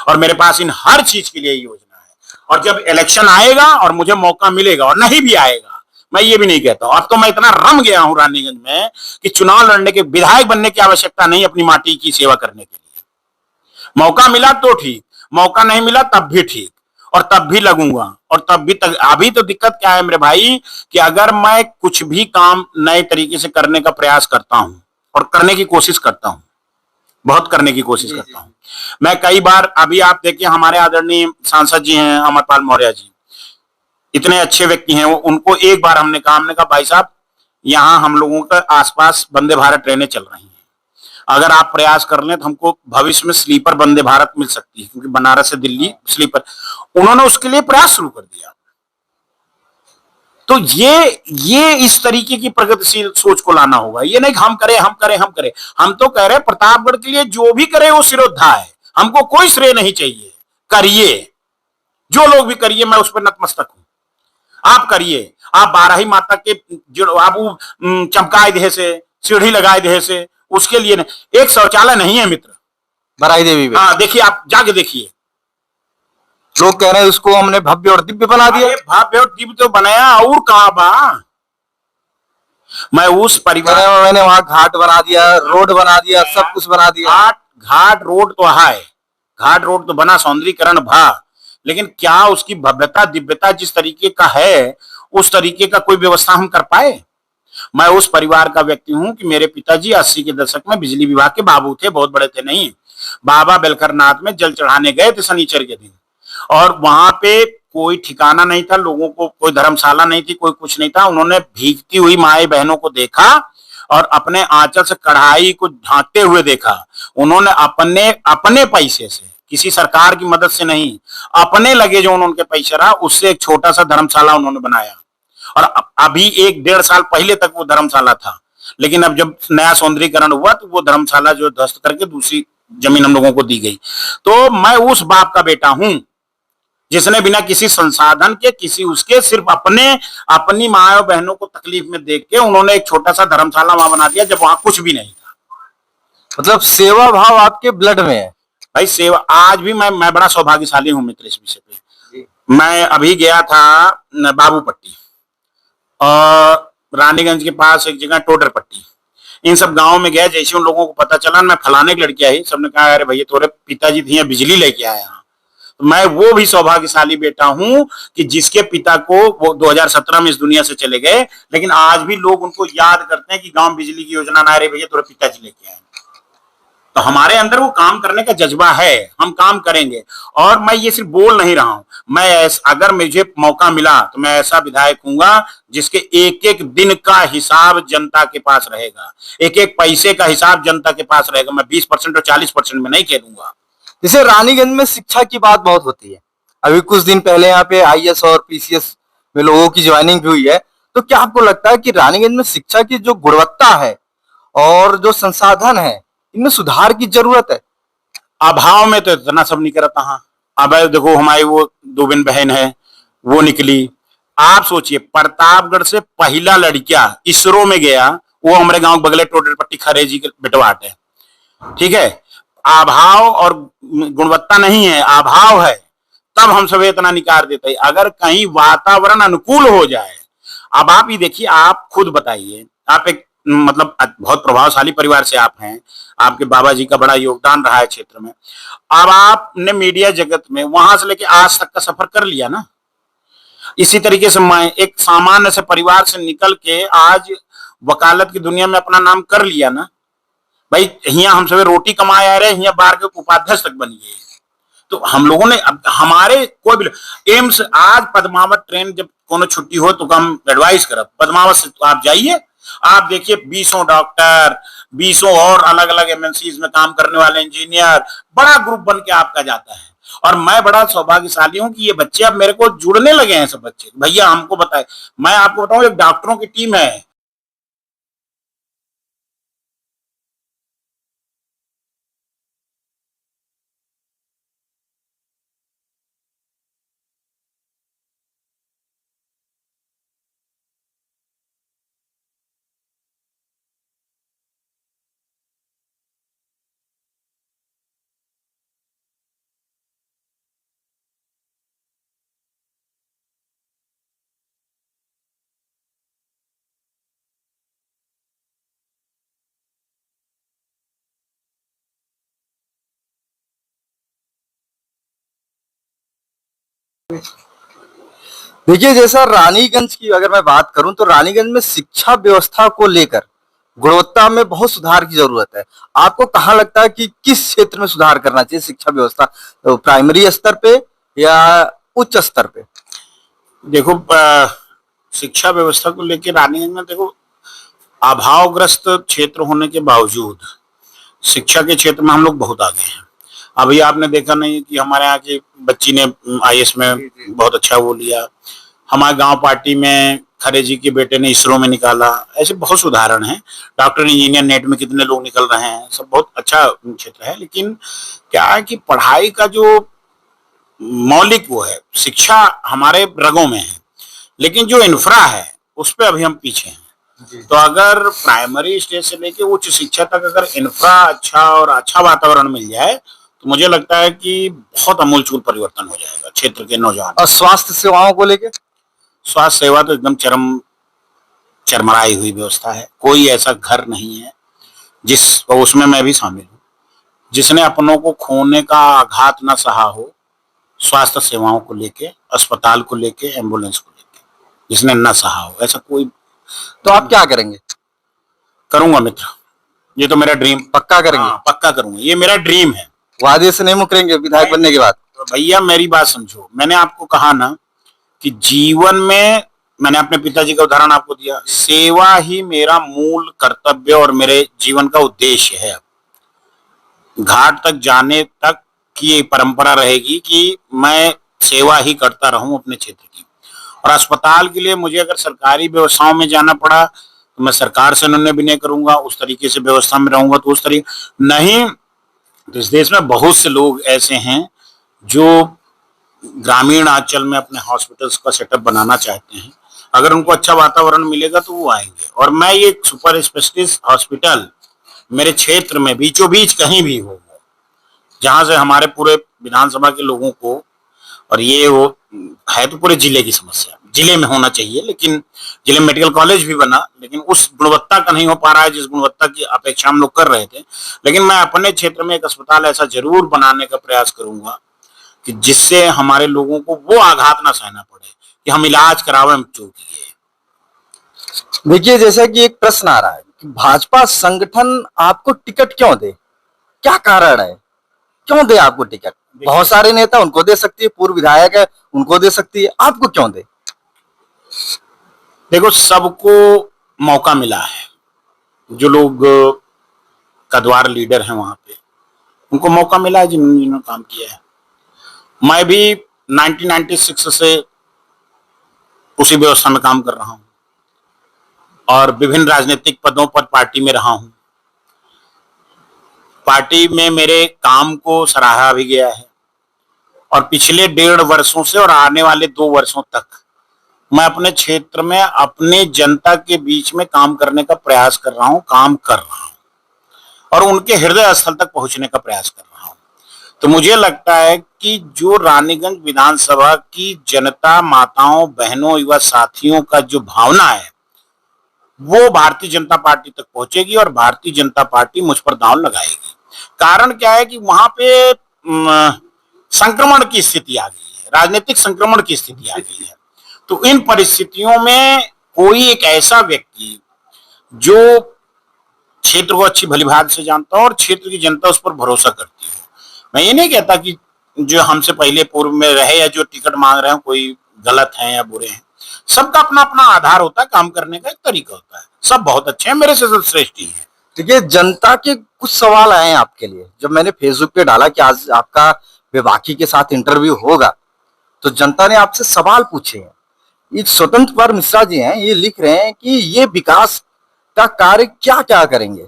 और मेरे पास इन हर चीज के लिए योजना है। और जब इलेक्शन आएगा और मुझे मौका मिलेगा, और नहीं भी आएगा, मैं ये भी नहीं कहता हूं, अब तो मैं इतना रम गया हूं रानीगंज में कि चुनाव लड़ने के, विधायक बनने की आवश्यकता नहीं, अपनी माटी की सेवा करने के लिए। मौका मिला तो ठीक, मौका नहीं मिला तब भी ठीक, और तब भी लगूंगा, और तब भी अभी तो दिक्कत क्या है मेरे भाई कि अगर मैं कुछ भी काम नए तरीके से करने का प्रयास करता हूं और करने की कोशिश करता हूं, बहुत करने की कोशिश करता हूं। मैं कई बार, अभी आप देखिए हमारे आदरणीय सांसद जी हैं अमरपाल मौर्य जी, इतने अच्छे व्यक्ति हैं, उनको एक बार हमने कहा भाई साहब, यहाँ हम लोगों के आसपास वंदे भारत ट्रेनें चल रही हैं, अगर आप प्रयास कर लें तो हमको भविष्य में स्लीपर वंदे भारत मिल सकती है, क्योंकि बनारस से दिल्ली स्लीपर, उन्होंने उसके लिए प्रयास शुरू कर दिया। तो ये इस तरीके की प्रगतिशील सोच को लाना होगा। ये नहीं कि हम करें हम करें हम करें, हम तो कह रहे हैं प्रतापगढ़ के लिए जो भी करे वो सिरोधा है, हमको कोई श्रेय नहीं चाहिए। करिए, जो लोग भी करिए, मैं उस पर नतमस्तक हूं। आप करिए, आप बाराही माता के आप चमकाए दे से, सीढ़ी लगाए दे से, उसके लिए नहीं। एक शौचालय नहीं है मित्र बराई देवी में। हाँ, देखिए, आप जाके देखिए। लोग कह रहे हैं उसको हमने भव्य और दिव्य बना दिया। भव्य और दिव्य तो बनाया, और कहा बा। मैं उस परिवार, मैंने वहां घाट बना दिया, रोड बना दिया, सब कुछ बना दिया। घाट रोड तो है, घाट रोड तो बना, सौंदर्यीकरण भा, लेकिन क्या उसकी भव्यता दिव्यता जिस तरीके का है उस तरीके का कोई व्यवस्था हम कर पाए? मैं उस परिवार का व्यक्ति हूं कि मेरे पिताजी 80 के दशक में बिजली विभाग के बाबू थे, बहुत बड़े थे नहीं। बाबा बेलखरनाथ में जल चढ़ाने गए थे शनिचर के दिन, और वहां पे कोई ठिकाना नहीं था, लोगों को कोई धर्मशाला नहीं थी, कोई कुछ नहीं था। उन्होंने भीगती हुई माए बहनों को देखा और अपने आंचल से कढ़ाई को ढांकते हुए देखा। उन्होंने अपने अपने पैसे से, किसी सरकार की मदद से नहीं, अपने लगे जो उनके पैसे रहा उससे एक छोटा सा धर्मशाला उन्होंने बनाया। और अभी 1-1.5 साल पहले तक वो धर्मशाला था, लेकिन अब जब नया सौंदर्यीकरण हुआ तो वो धर्मशाला जो ध्वस्त करके दूसरी जमीन हम लोगों को दी गई। तो मैं उस बाप का बेटा हूं जिसने बिना किसी संसाधन के, किसी उसके, सिर्फ अपनी माँ बहनों को तकलीफ में देख के उन्होंने एक छोटा सा धर्मशाला वहां बना दिया, जब वहां कुछ भी नहीं था। मतलब सेवा भाव आपके ब्लड में है भाई। सेवा आज भी मैं बड़ा सौभाग्यशाली हूं मित्र इस विषय पे। मैं अभी गया था बाबूपट्टी और रानीगंज के पास एक जगह टोडरपट्टी, इन सब गांवों में गया। जैसे उन लोगों को पता चला मैं फलाने की लड़की आई, सबने कहा अरे भैया तुम्हारे पिताजी थी बिजली लेके आया। तो मैं वो भी सौभाग्यशाली बेटा हूं कि जिसके पिता को वो 2017 में इस दुनिया से चले गए, लेकिन आज भी लोग उनको याद करते हैं कि गांव बिजली की योजना ना, अरे भैया तुम्हारे पिताजी लेके आए। तो हमारे अंदर वो काम करने का जज्बा है, हम काम करेंगे। और मैं ये सिर्फ बोल नहीं रहा हूं, मैं अगर मुझे मौका मिला तो मैं ऐसा विधायक हूंगा जिसके एक एक दिन का हिसाब जनता के पास रहेगा, एक एक पैसे का हिसाब जनता के पास रहेगा। मैं 20% और 40% में नहीं खेलूंगा। जैसे रानीगंज में शिक्षा की बात बहुत होती है, अभी कुछ दिन पहले यहाँ पे आईएएस और पीसीएस में लोगों की ज्वाइनिंग भी हुई है, तो क्या आपको लगता है कि रानीगंज में शिक्षा की जो गुणवत्ता है और जो संसाधन है इनमें सुधार की जरूरत है? अभाव में तो इतना सब नहीं करता। हाँ, अब देखो हमारी वो दो बहन है, वो निकली। आप सोचिए, प्रतापगढ़ से पहला लड़किया इसरो में गया, वो हमारे गांव बगले टोडरपट्टी खरे जी के बेटवाट है। ठीक है, अभाव और गुणवत्ता नहीं है, अभाव है, तब हम सब इतना निकार देते हैं। अगर कहीं वातावरण अनुकूल हो जाए, अब आप ही देखिए, आप खुद बताइए, आप एक मतलब बहुत प्रभावशाली परिवार से आप हैं, आपके बाबा जी का बड़ा योगदान रहा है क्षेत्र में। अब आपने मीडिया जगत में वहां से लेके आज तक का सफर कर लिया ना। इसी तरीके से मैं एक सामान्य से परिवार से निकल के आज वकालत की दुनिया में अपना नाम कर लिया ना भाई। यहाँ हम सब रोटी कमाए आ रहे, यहाँ बार के उपाध्यक्ष तक बन गए। तो हम लोगों ने हमारे कोई भी एम्स, आज पद्मावत ट्रेन जब कोनो छुट्टी हो तो हम एडवाइस करब पद्मावत से तो आप जाइए, आप देखिए 20 डॉक्टर, 20 और अलग अलग एमएनसीज में काम करने वाले इंजीनियर, बड़ा ग्रुप बन के आपका जाता है। और मैं बड़ा सौभाग्यशाली हूं कि ये बच्चे अब मेरे को जुड़ने लगे हैं। सब बच्चे भैया हमको बताए, मैं आपको बताऊं, एक डॉक्टरों की टीम है। देखिए, जैसा रानीगंज की अगर मैं बात करूं तो रानीगंज में शिक्षा व्यवस्था को लेकर गुणवत्ता में बहुत सुधार की जरूरत है। आपको कहाँ लगता है कि किस क्षेत्र में सुधार करना चाहिए शिक्षा व्यवस्था, तो प्राइमरी स्तर पे या उच्च स्तर पे? देखो, शिक्षा व्यवस्था को लेकर रानीगंज में देखो, अभावग्रस्त क्षेत्र होने के बावजूद शिक्षा के क्षेत्र में हम लोग बहुत आगे हैं। अभी आपने देखा नहीं कि हमारे यहाँ की बच्ची ने आईएएस में बहुत अच्छा वो लिया, हमारे गांव पार्टी में खरे जी के बेटे ने इसरो में निकाला। ऐसे बहुत उदाहरण हैं। डॉक्टर इंजीनियर नेट में कितने लोग निकल रहे हैं, सब बहुत अच्छा क्षेत्र है। लेकिन क्या है कि पढ़ाई का जो मौलिक वो है, शिक्षा हमारे रगों में है, लेकिन जो इंफ्रा है उस पर अभी हम पीछे हैं। तो अगर प्राइमरी स्टेज से लेके उच्च शिक्षा तक अगर इंफ्रा अच्छा और अच्छा वातावरण मिल जाए तो मुझे लगता है कि बहुत अमूलचूल परिवर्तन हो जाएगा क्षेत्र के नौजवान। और स्वास्थ्य सेवाओं को लेके? स्वास्थ्य सेवा तो एकदम चरमराई हुई व्यवस्था है। कोई ऐसा घर नहीं है उसमें मैं भी शामिल हूँ, जिसने अपनों को खोने का आघात न सहा हो स्वास्थ्य सेवाओं को लेके, अस्पताल को लेके, एम्बुलेंस को लेके, जिसने न सहा हो, ऐसा कोई। तो आप क्या करेंगे? करूंगा मित्र, ये तो मेरा ड्रीम। पक्का करेंगे? हाँ, पक्का करूंगा, ये मेरा ड्रीम है। वादे से नहीं मुकरेंगे विधायक बनने के बाद? तो भैया मेरी बात समझो, मैंने आपको कहा ना कि जीवन में मैंने अपने पिताजी का उदाहरण आपको दिया, सेवा ही मेरा मूल कर्तव्य और मेरे जीवन का उद्देश्य है। घाट तक जाने तक की परंपरा रहेगी कि मैं सेवा ही करता रहूं अपने क्षेत्र की। और अस्पताल के लिए मुझे अगर सरकारी व्यवस्थाओं में जाना पड़ा तो मैं सरकार से निर्णय विनय करूंगा, उस तरीके से व्यवस्था में रहूंगा। तो उस तरीके नहीं, तो इस देश में बहुत से लोग ऐसे हैं जो ग्रामीण अंचल में अपने हॉस्पिटल्स का सेटअप बनाना चाहते हैं। अगर उनको अच्छा वातावरण मिलेगा तो वो आएंगे। और मैं ये सुपर स्पेशलिस्ट हॉस्पिटल मेरे क्षेत्र में बीचों बीच कहीं भी हो, जहां से हमारे पूरे विधानसभा के लोगों को, और ये वो है तो पूरे जिले की समस्या, जिले में होना चाहिए, लेकिन जिले में मेडिकल कॉलेज भी बना, लेकिन उस गुणवत्ता का नहीं हो पा रहा है जिस गुणवत्ता की अपेक्षा हम लोग कर रहे थे। लेकिन मैं अपने क्षेत्र में एक अस्पताल ऐसा जरूर बनाने का प्रयास करूंगा कि जिससे हमारे लोगों को वो आघात ना सहना पड़े कि हम इलाज करावे हम चूक गए। देखिए, जैसा कि एक प्रश्न आ रहा है कि भाजपा संगठन आपको टिकट क्यों दे, क्या कारण है, क्यों दे आपको टिकट? बहुत सारे नेता उनको दे सकती है, पूर्व विधायक है उनको दे सकती है, आपको क्यों दे? देखो, सबको मौका मिला है। जो लोग कद्वार लीडर हैं वहां पे, उनको मौका मिला है जिन्होंने काम किया है। मैं भी 1996 से उसी व्यवस्था में काम कर रहा हूं और विभिन्न राजनीतिक पदों पर पार्टी में रहा हूं। पार्टी में मेरे काम को सराहा भी गया है और पिछले 1.5 वर्षों से और आने वाले 2 वर्षों तक मैं अपने क्षेत्र में अपने जनता के बीच में काम करने का प्रयास कर रहा हूं, काम कर रहा हूं और उनके हृदय स्थल तक पहुंचने का प्रयास कर रहा हूं। तो मुझे लगता है कि जो रानीगंज विधानसभा की जनता, माताओं, बहनों, युवा साथियों का जो भावना है वो भारतीय जनता पार्टी तक पहुंचेगी और भारतीय जनता पार्टी मुझ पर दांव लगाएगी। कारण क्या है कि वहां पे संक्रमण की स्थिति आ गई है, राजनीतिक संक्रमण की स्थिति आ गई है। तो इन परिस्थितियों में कोई एक ऐसा व्यक्ति जो क्षेत्र को अच्छी भलीभांति से जानता हो और क्षेत्र की जनता उस पर भरोसा करती है। मैं ये नहीं कहता कि जो हमसे पहले पूर्व में रहे या जो टिकट मांग रहे हैं कोई गलत है या बुरे हैं। सबका अपना अपना आधार होता है, काम करने का एक तरीका होता है। सब बहुत अच्छे हैं, मेरे से सब श्रेष्ठ ही है। देखिए, जनता के कुछ सवाल आए हैं आपके लिए। जब मैंने फेसबुक पे डाला कि आज आपका विभागी के साथ इंटरव्यू होगा तो जनता ने आपसे सवाल पूछे हैं। ये स्वतंत्र कुमार मिश्रा जी हैं, ये लिख रहे हैं कि ये विकास का कार्य क्या क्या करेंगे।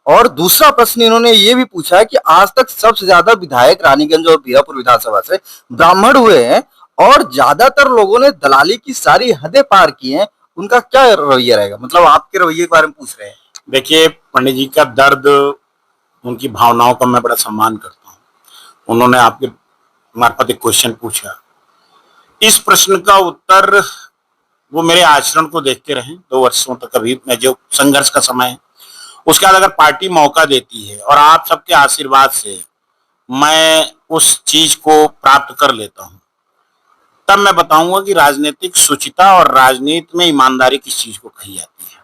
और दूसरा प्रश्न इन्होंने ये भी पूछा है कि आज तक सबसे ज्यादा विधायक रानीगंज और बीरापुर विधानसभा से ब्राह्मण हुए हैं और ज्यादातर लोगों ने दलाली की सारी हदें पार की हैं, उनका क्या रवैया रहेगा? मतलब आपके रवैये के बारे में पूछ रहे हैं। देखिए, पंडित जी का दर्द, उनकी भावनाओं का मैं बड़ा सम्मान करता हूँ। उन्होंने आपके मार्फत एक क्वेश्चन पूछा, इस प्रश्न का उत्तर वो मेरे आचरण को देखते रहे 2 वर्षों तक। अभी मैं जो संघर्ष का समय है उसके बाद अगर पार्टी मौका देती है और आप सबके आशीर्वाद से मैं उस चीज को प्राप्त कर लेता हूं, तब मैं बताऊंगा कि राजनीतिक शुचिता और राजनीति में ईमानदारी किस चीज को कही जाती है।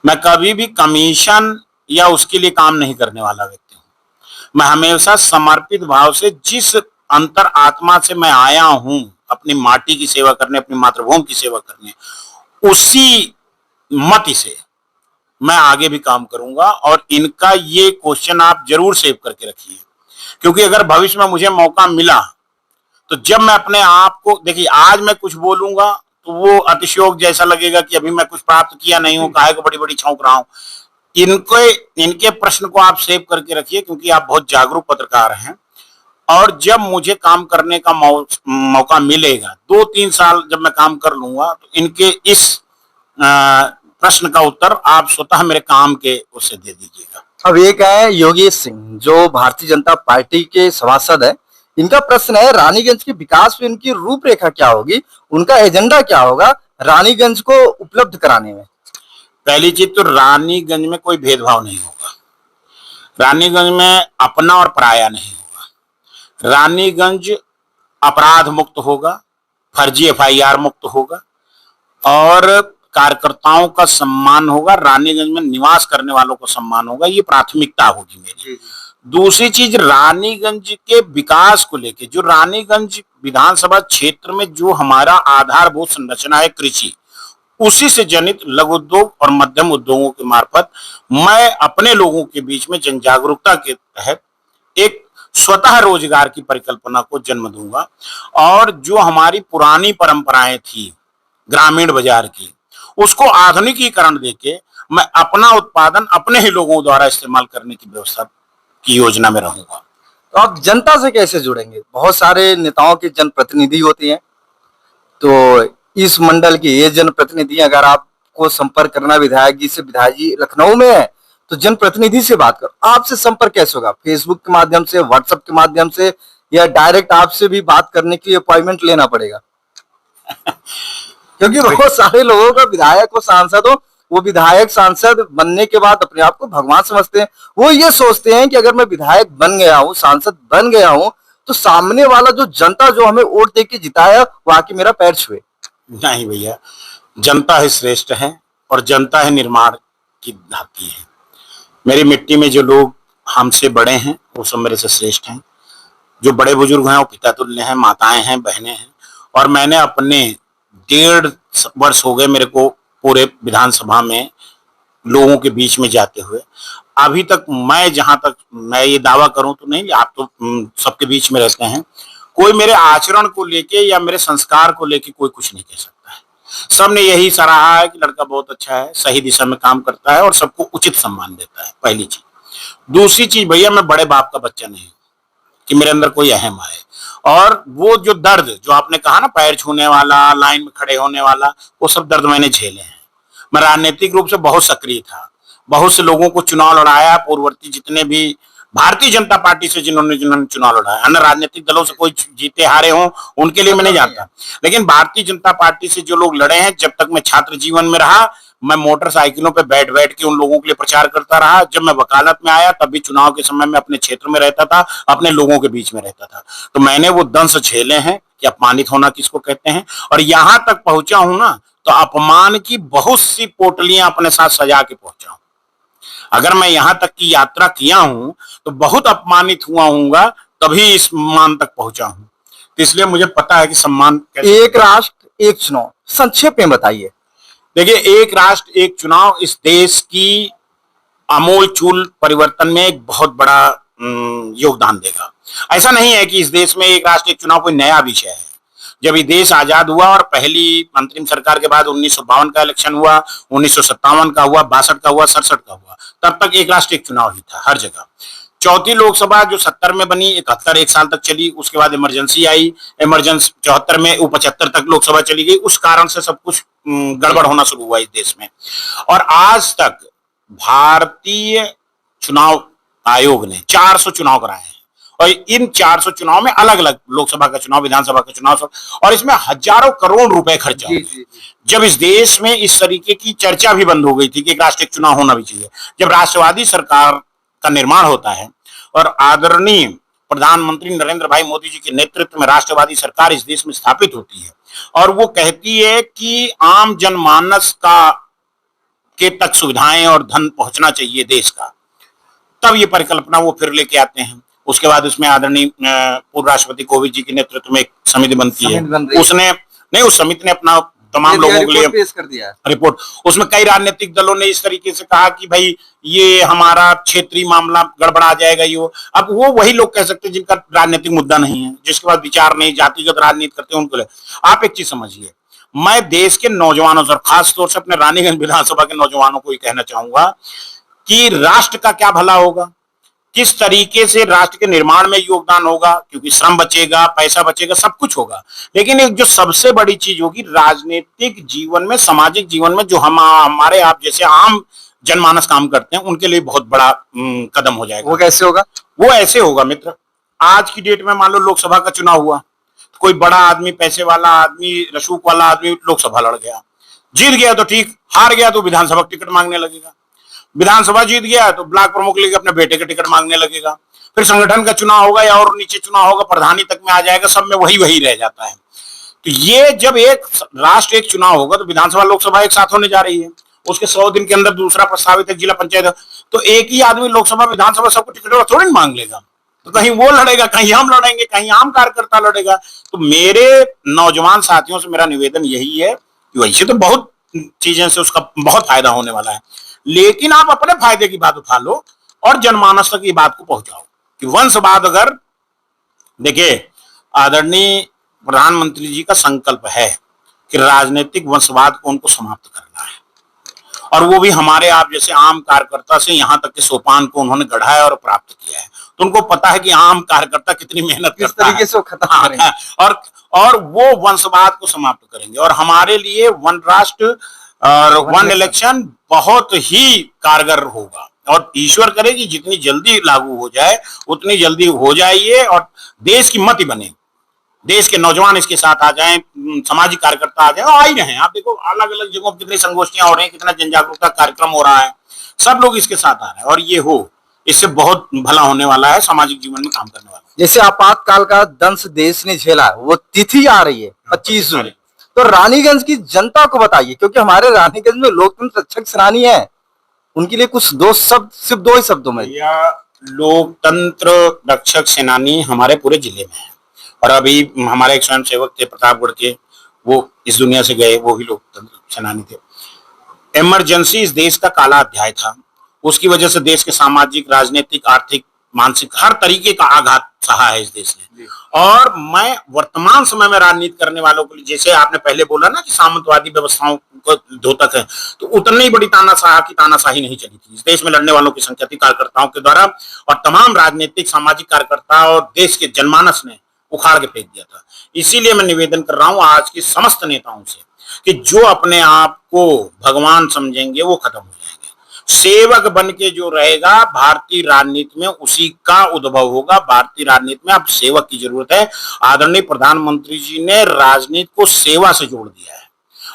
मैं कभी भी कमीशन या उसके लिए काम नहीं करने वाला व्यक्ति हूं। मैं हमेशा समर्पित भाव से जिस अंतर आत्मा से मैं आया हूं अपनी माटी की सेवा करने, अपनी मातृभूमि की सेवा करने, उसी मति से मैं आगे भी काम करूंगा। और इनका ये क्वेश्चन आप जरूर सेव करके रखिए, क्योंकि अगर भविष्य में मुझे मौका मिला तो जब मैं अपने आप को, देखिए आज मैं कुछ बोलूंगा तो वो अतिशयोक्ति जैसा लगेगा कि अभी मैं कुछ प्राप्त किया नहीं हूं, काहे को बड़ी बड़ी छौंक रहा हूं। इनको, इनके प्रश्न को आप सेव करके रखिए, क्योंकि आप बहुत जागरूक पत्रकार हैं। और जब मुझे काम करने का मौका मिलेगा, 2-3 साल जब मैं काम कर लूंगा, तो इनके इस प्रश्न का उत्तर आप स्वतः मेरे काम के उससे दे दीजिएगा। अब एक है योगेश सिंह, जो भारतीय जनता पार्टी के सभासद है। इनका प्रश्न है, रानीगंज के विकास में इनकी रूपरेखा क्या होगी, उनका एजेंडा क्या होगा रानीगंज को उपलब्ध कराने में। पहली चीज तो रानीगंज में कोई भेदभाव नहीं होगा, रानीगंज में अपना और पराया नहीं होगा, रानीगंज अपराध मुक्त होगा, फर्जी FIR मुक्त होगा और कार्यकर्ताओं का सम्मान होगा, रानीगंज में निवास करने वालों को सम्मान होगा। ये प्राथमिकता होगी मेरी। दूसरी चीज, रानीगंज के विकास को लेके, जो रानीगंज विधानसभा क्षेत्र में जो हमारा आधारभूत संरचना है कृषि, उसी से जनित लघु उद्योग और मध्यम उद्योगों के मार्फत मैं अपने लोगों के बीच में जन जागरूकता के तहत एक स्वतः रोजगार की परिकल्पना को जन्म दूंगा। और जो हमारी पुरानी परंपराएं थी ग्रामीण बाजार की, उसको आधुनिकीकरण देके मैं अपना उत्पादन अपने ही लोगों द्वारा इस्तेमाल करने की व्यवस्था की योजना में रहूंगा। तो आप जनता से कैसे जुड़ेंगे? बहुत सारे नेताओं के जनप्रतिनिधि होते हैं, तो इस मंडल के ये जनप्रतिनिधि, अगर आपको संपर्क करना विधायक जी से, विधायक जी लखनऊ में है, तो जनप्रतिनिधि से बात करो। आपसे संपर्क कैसे होगा? फेसबुक के माध्यम से, व्हाट्सएप के माध्यम से, या डायरेक्ट आपसे भी बात करने के लिए अपॉइंटमेंट लेना पड़ेगा? क्योंकि बहुत सारे लोगों का विधायक हो, सांसद हो, वो विधायक सांसद बनने के बाद अपने आप को भगवान समझते हैं। वो ये सोचते हैं कि अगर मैं विधायक बन गया हूँ, सांसद बन गया हूँ, तो सामने वाला जो जनता जो हमें वोट देके जिताया, वो आके मेरा पैर छुए। नहीं भैया, जनता ही श्रेष्ठ है और जनता ही निर्माण की धाती है। मेरी मिट्टी में जो लोग हमसे बड़े हैं वो सब मेरे से श्रेष्ठ हैं। जो बड़े बुजुर्ग हैं वो पिता तुल्य हैं, माताएं हैं, बहनें हैं। और मैंने अपने 1.5 वर्ष हो गए मेरे को पूरे विधानसभा में लोगों के बीच में जाते हुए। अभी तक मैं, जहां तक मैं ये दावा करूं तो नहीं, आप तो सबके बीच में रहते हैं, कोई मेरे आचरण को लेके या मेरे संस्कार को लेके कोई कुछ नहीं कह सकता है। सबने यही सराहा है कि लड़का बहुत अच्छा है, सही दिशा में काम करता है और सबको उचित सम्मान देता है, पहली चीज। दूसरी चीज भैया, मैं बड़े बाप का बच्चा नहीं कि मेरे अंदर कोई अहम आए। और वो जो दर्द जो आपने कहा ना, पैर छूने वाला, लाइन में खड़े होने वाला, वो सब दर्द मैंने झेले हैं। मैं राजनीतिक रूप से बहुत सक्रिय था, बहुत से लोगों को चुनाव लड़ाया, पूर्ववर्ती जितने भी भारतीय जनता पार्टी से जिन्होंने चुनाव लड़ाया, अन्य राजनीतिक दलों से कोई जीते हारे हों उनके लिए मैं नहीं जानता, लेकिन भारतीय जनता पार्टी से जो लोग लड़े हैं, जब तक मैं छात्र जीवन में रहा, मैं मोटरसाइकिलों पे बैठ बैठ के उन लोगों के लिए प्रचार करता रहा। जब मैं वकालत में आया तब भी चुनाव के समय में अपने क्षेत्र में रहता था, अपने लोगों के बीच में रहता था। तो मैंने वो दंश झेले हैं कि अपमानित होना किसको कहते हैं। और यहां तक पहुंचा हूं ना, तो अपमान की बहुत सी पोटलियां अपने साथ सजा के पहुंचा हूं। अगर मैं यहां तक की यात्रा किया हूं तो बहुत अपमानित हुआ हूंगा, तभी इस मान तक पहुंचा हूं। तो इसलिए मुझे पता है कि सम्मान कैसे। एक राष्ट्र एक चुनाव, संक्षेप में बताइए। देखिए, एक राष्ट्र एक चुनाव इस देश की आमूल चूल परिवर्तन में एक बहुत बड़ा योगदान देगा। ऐसा नहीं है कि इस देश में एक राष्ट्र एक चुनाव कोई नया विषय है। जब ये देश आजाद हुआ और पहली अंतरिम सरकार के बाद 1952 का इलेक्शन हुआ, 1957 का हुआ, 62 का हुआ, 67 का हुआ, तब तक एक राष्ट्र एक चुनाव ही था हर जगह। चौथी लोकसभा जो 70 में बनी, 71 एक साल तक चली, उसके बाद इमरजेंसी आई, इमरजेंसी 74 में 75 तक लोकसभा चली गई। उस कारण से सब कुछ गड़बड़ होना शुरू हुआ इस देश में। और आज तक भारतीय चुनाव आयोग ने 400 चुनाव कराए हैं, और इन 400 चुनाव में अलग अलग लोकसभा का चुनाव, विधानसभा का चुनाव सब, और इसमें हजारों करोड़ रुपए खर्चा हुए। जब इस देश में इस तरीके की चर्चा भी बंद हो गई थी कि एक राष्ट्रीय चुनाव होना भी चाहिए, जब राष्ट्रवादी सरकार का निर्माण होता है और आदरणीय प्रधानमंत्री नरेंद्र भाई मोदी जी के नेतृत्व में राष्ट्रवादी सरकार इस देश में स्थापित होती है, और वो कहती है कि आम जनमानस का के तक सुविधाएं और धन पहुंचना चाहिए देश का, तब ये परिकल्पना वो फिर लेके आते हैं। उसके बाद उसमें आदरणीय पूर्व राष्ट्रपति कोविंद जी के नेतृत्व में एक समिति बनती है। उसने नहीं, उस समिति ने अपना तमाम लोगों के लिए पेश कर दिया रिपोर्ट। उसमें कई राजनीतिक दलों ने इस तरीके से कहा कि भाई ये हमारा क्षेत्रीय मामला गड़बड़ा जाएगा। ये अब वो वही लोग कह सकते हैं जिनका राजनीतिक मुद्दा नहीं है, जिसके पास विचार नहीं, जातिगत राजनीति करते हैं उनको। आप एक चीज समझिए, मैं देश के नौजवानों से, खासतौर से अपने रानीगंज विधानसभा के नौजवानों को ये कहना चाहूंगा कि राष्ट्र का क्या भला होगा, किस तरीके से राष्ट्र के निर्माण में योगदान होगा, क्योंकि श्रम बचेगा, पैसा बचेगा, सब कुछ होगा। लेकिन एक जो सबसे बड़ी चीज होगी राजनीतिक जीवन में, सामाजिक जीवन में, जो हमारे आप जैसे आम जनमानस काम करते हैं उनके लिए बहुत बड़ा कदम हो जाएगा। वो कैसे होगा? वो ऐसे होगा मित्र, आज की डेट में मान लो लोकसभा का चुनाव हुआ, कोई बड़ा आदमी, पैसे वाला आदमी, रसूख वाला आदमी लोकसभा लड़ गया, जीत गया तो ठीक, हार गया तो विधानसभा टिकट मांगने लगेगा। विधानसभा जीत गया तो ब्लॉक प्रमुख लेके अपने बेटे का टिकट मांगने लगेगा। फिर संगठन का चुनाव होगा या और नीचे चुनाव होगा, प्रधानी तक में आ जाएगा, सब में वही वही रह जाता है। तो ये जब एक राष्ट्र एक चुनाव होगा तो विधानसभा लोकसभा एक साथ होने जा रही है, उसके 100 दिन के अंदर दूसरा प्रस्तावित है जिला पंचायत, तो एक ही आदमी लोकसभा विधानसभा सबको टिकट थोड़ी मांग लेगा। तो कहीं वो लड़ेगा, कहीं हम लड़ेंगे, कहीं आम कार्यकर्ता लड़ेगा। तो मेरे नौजवान साथियों से मेरा निवेदन यही है कि वैसे तो बहुत चीजें से उसका बहुत फायदा होने वाला है, लेकिन आप अपने फायदे की बात उठा लो और जनमानस तक ये बात को पहुंचाओ कि वंशवाद, अगर देखिए आदरणीय प्रधानमंत्री जी का संकल्प है कि राजनीतिक वंशवाद को उनको समाप्त करना है, और वो भी हमारे आप जैसे आम कार्यकर्ता से यहाँ तक के सोपान को उन्होंने गढ़ाया और प्राप्त किया है। तो उनको पता है कि आम कार्यकर्ता कितनी मेहनत करता है, तरीके से खत्म करेंगे और वो वंशवाद को समाप्त करेंगे। और हमारे लिए वन राष्ट्र और वन इलेक्शन बहुत ही कारगर होगा, और ईश्वर करे कि जितनी जल्दी लागू हो जाए उतनी जल्दी हो जाइए और देश की मति बने, देश के नौजवान इसके साथ आ जाएं, सामाजिक कार्यकर्ता आ जाएं, आ ही रहे हैं। आप देखो अलग अलग जगहों पर कितनी संगोष्ठियां हो रही हैं, कितना जन जागरूकता कार्यक्रम हो रहा है, सब लोग इसके साथ आ रहे हैं, और ये हो, इससे बहुत भला होने वाला है, सामाजिक जीवन में काम करने वाला। जैसे आपातकाल का दंश देश ने झेला, वो तिथि आ रही है 25 जून, तो रानीगंज की जनता को बताइए, क्योंकि हमारे रानीगंज में लोकतंत्र रक्षक सेनानी है, उनके लिए कुछ दो शब्द, सिर्फ दो ही शब्दों में। लोकतंत्र रक्षक सेनानी हमारे पूरे जिले में है, और अभी हमारे एक स्वयं सेवक थे प्रतापगढ़ के, वो इस दुनिया से गए, वो भी लोकतंत्र सेनानी थे। इमरजेंसी इस देश का काला अध्याय था, उसकी वजह से देश के सामाजिक, राजनीतिक, आर्थिक, मानसिक हर तरीके का आघात सहा है इस देश ने। और मैं वर्तमान समय में राजनीति करने वालों के लिए, जैसे आपने पहले बोला ना कि सामंतवादी व्यवस्थाओं को द्योतक है, तो उतनी बड़ी तानाशाही नहीं चली थी इस देश में। लड़ने वालों की संख्या थी कार्यकर्ताओं के द्वारा, और तमाम राजनीतिक, सामाजिक कार्यकर्ता और देश के जनमानस ने उखाड़ के फेंक दिया था। इसीलिए मैं निवेदन कर रहा हूं आज के समस्त नेताओं से कि जो अपने आप को भगवान समझेंगे वो खत्म हो जाएंगे। सेवक बन के जो रहेगा भारतीय राजनीति में, उसी का उद्भव होगा। भारतीय राजनीति में अब सेवक की जरूरत है। आदरणीय प्रधानमंत्री जी ने राजनीति को सेवा से जोड़ दिया है,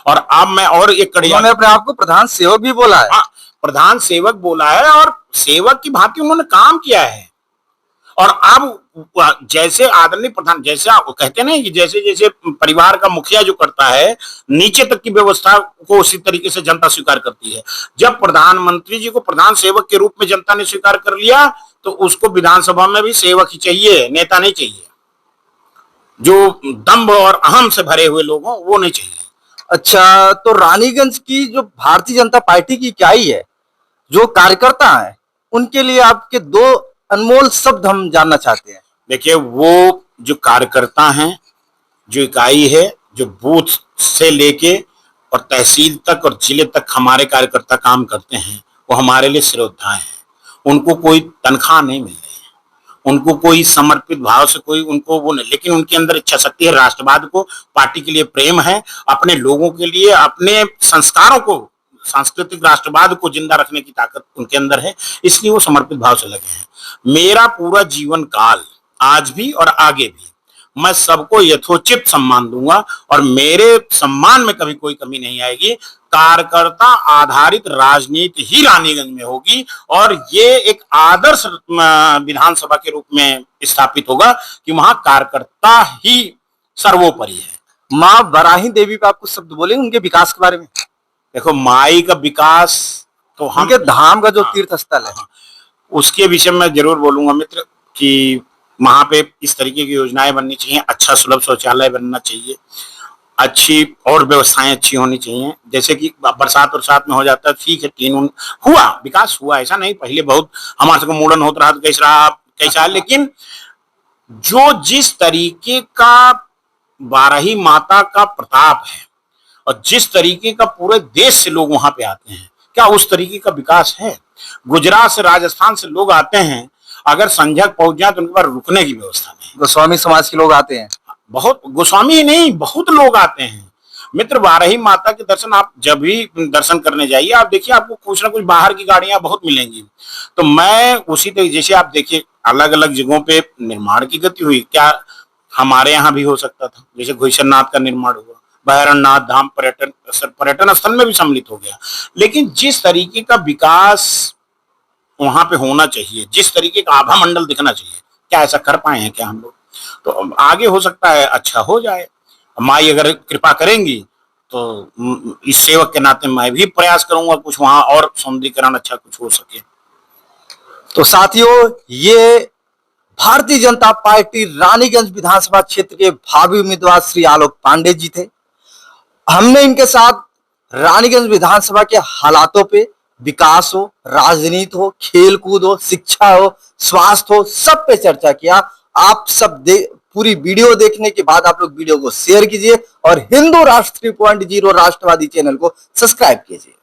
और अब मैं और एक कड़ी, उन्होंने अपने आप को प्रधान सेवक भी बोला है। हाँ, प्रधान सेवक बोला है, और सेवक की भांति उन्होंने काम किया है। और अब जैसे आदरणीय प्रधान, जैसे आप कहते हैं कि जैसे जैसे परिवार का मुखिया जो करता है, नीचे तक की व्यवस्था को उसी तरीके से जनता स्वीकार करती है। जब प्रधानमंत्री जी को प्रधान सेवक के रूप में जनता ने स्वीकार कर लिया, तो उसको विधानसभा में भी सेवक ही चाहिए, नेता नहीं चाहिए। जो दंभ और अहम से भरे हुए लोग हों, वो नहीं चाहिए। अच्छा, तो रानीगंज की जो भारतीय जनता पार्टी की इकाई है, जो कार्यकर्ता है, उनके लिए आपके दो अनमोल शब्द हम जानना चाहते हैं। देखिए, वो जो कार्यकर्ता हैं, जो इकाई है, जो बूथ से लेके और तहसील तक और जिले तक हमारे कार्यकर्ता काम करते हैं, वो हमारे लिए श्रद्धा है। उनको कोई तनख्वाह नहीं मिल रही है, उनको कोई समर्पित भाव से कोई उनको वो नहीं, लेकिन उनके अंदर इच्छा शक्ति है, राष्ट्रवाद को, पार्टी के लिए प्रेम है, अपने लोगों के लिए, अपने संस्कारों को, सांस्कृतिक राष्ट्रवाद को जिंदा रखने की ताकत उनके अंदर है, इसलिए वो समर्पित भाव से लगे हैं। मेरा पूरा जीवन काल, आज भी और आगे भी, मैं सबको यथोचित सम्मान दूंगा, और मेरे सम्मान में कभी कोई कमी नहीं आएगी। कार्यकर्ता आधारित राजनीति ही रानीगंज में होगी, और ये एक आदर्श विधानसभा के रूप में स्थापित होगा कि वहां कार्यकर्ता ही सर्वोपरि है। माँ बराही देवी पे आप कुछ शब्द बोलेंगे उनके विकास के बारे में? देखो, माई का विकास तो हम, उनके धाम का जो तीर्थ स्थल है, उसके विषय में जरूर बोलूंगा मित्र कि वहां पे इस तरीके की योजनाएं बननी चाहिए। अच्छा सुलभ शौचालय बनना चाहिए, अच्छी और व्यवस्थाएं अच्छी होनी चाहिए। जैसे कि बरसात बरसात में हो जाता है, ठीक है, टीन उन हुआ, विकास हुआ, ऐसा नहीं पहले बहुत हमारे सबको मूड़न होता रहा, कैसा, लेकिन जो जिस तरीके का बाराही माता का प्रताप है और जिस तरीके का पूरे देश से लोग वहां पे आते हैं, क्या उस तरीके का विकास है? गुजरात से, राजस्थान से लोग आते हैं, अगर संझक पहुंच जाए तो उनके पास रुकने की व्यवस्था नहीं। गोस्वामी समाज के लोग आते हैं, बहुत, गोस्वामी ही नहीं, बहुत लोग आते हैं मित्र। बाराही माता के दर्शन आप जब भी दर्शन करने जाइए, आप देखिए आपको कुछ ना कुछ बाहर की गाड़ियां बहुत मिलेंगी। तो मैं उसी तरीके, जैसे आप देखिए अलग अलग जगहों पे निर्माण की गति हुई, क्या हमारे यहाँ भी हो सकता था? जैसे घुईसरनाथ का निर्माण हुआ, भैरवनाथ धाम पर्यटन स्थल में भी सम्मिलित हो गया। लेकिन जिस तरीके का विकास वहां पे होना चाहिए, जिस तरीके का आभा मंडल दिखना चाहिए, क्या ऐसा कर पाए हैं क्या हम लोग? तो आगे हो सकता है अच्छा हो जाए, माई अगर कृपा करेंगी तो इस सेवक के नाते मैं भी प्रयास करूंगा कुछ वहां और सौंदर्यीकरण अच्छा कुछ हो सके। तो साथियों, ये भारतीय जनता पार्टी रानीगंज विधानसभा क्षेत्र के भावी उम्मीदवार श्री आलोक पांडे जी थे। हमने इनके साथ रानीगंज विधानसभा के हालातों पे, विकास हो, राजनीति हो, खेल कूद हो, शिक्षा हो, स्वास्थ्य हो, सब पे चर्चा किया। आप सब पूरी वीडियो देखने के बाद आप लोग वीडियो को शेयर कीजिए और हिंदू राष्ट्र 3.0 राष्ट्रवादी चैनल को सब्सक्राइब कीजिए।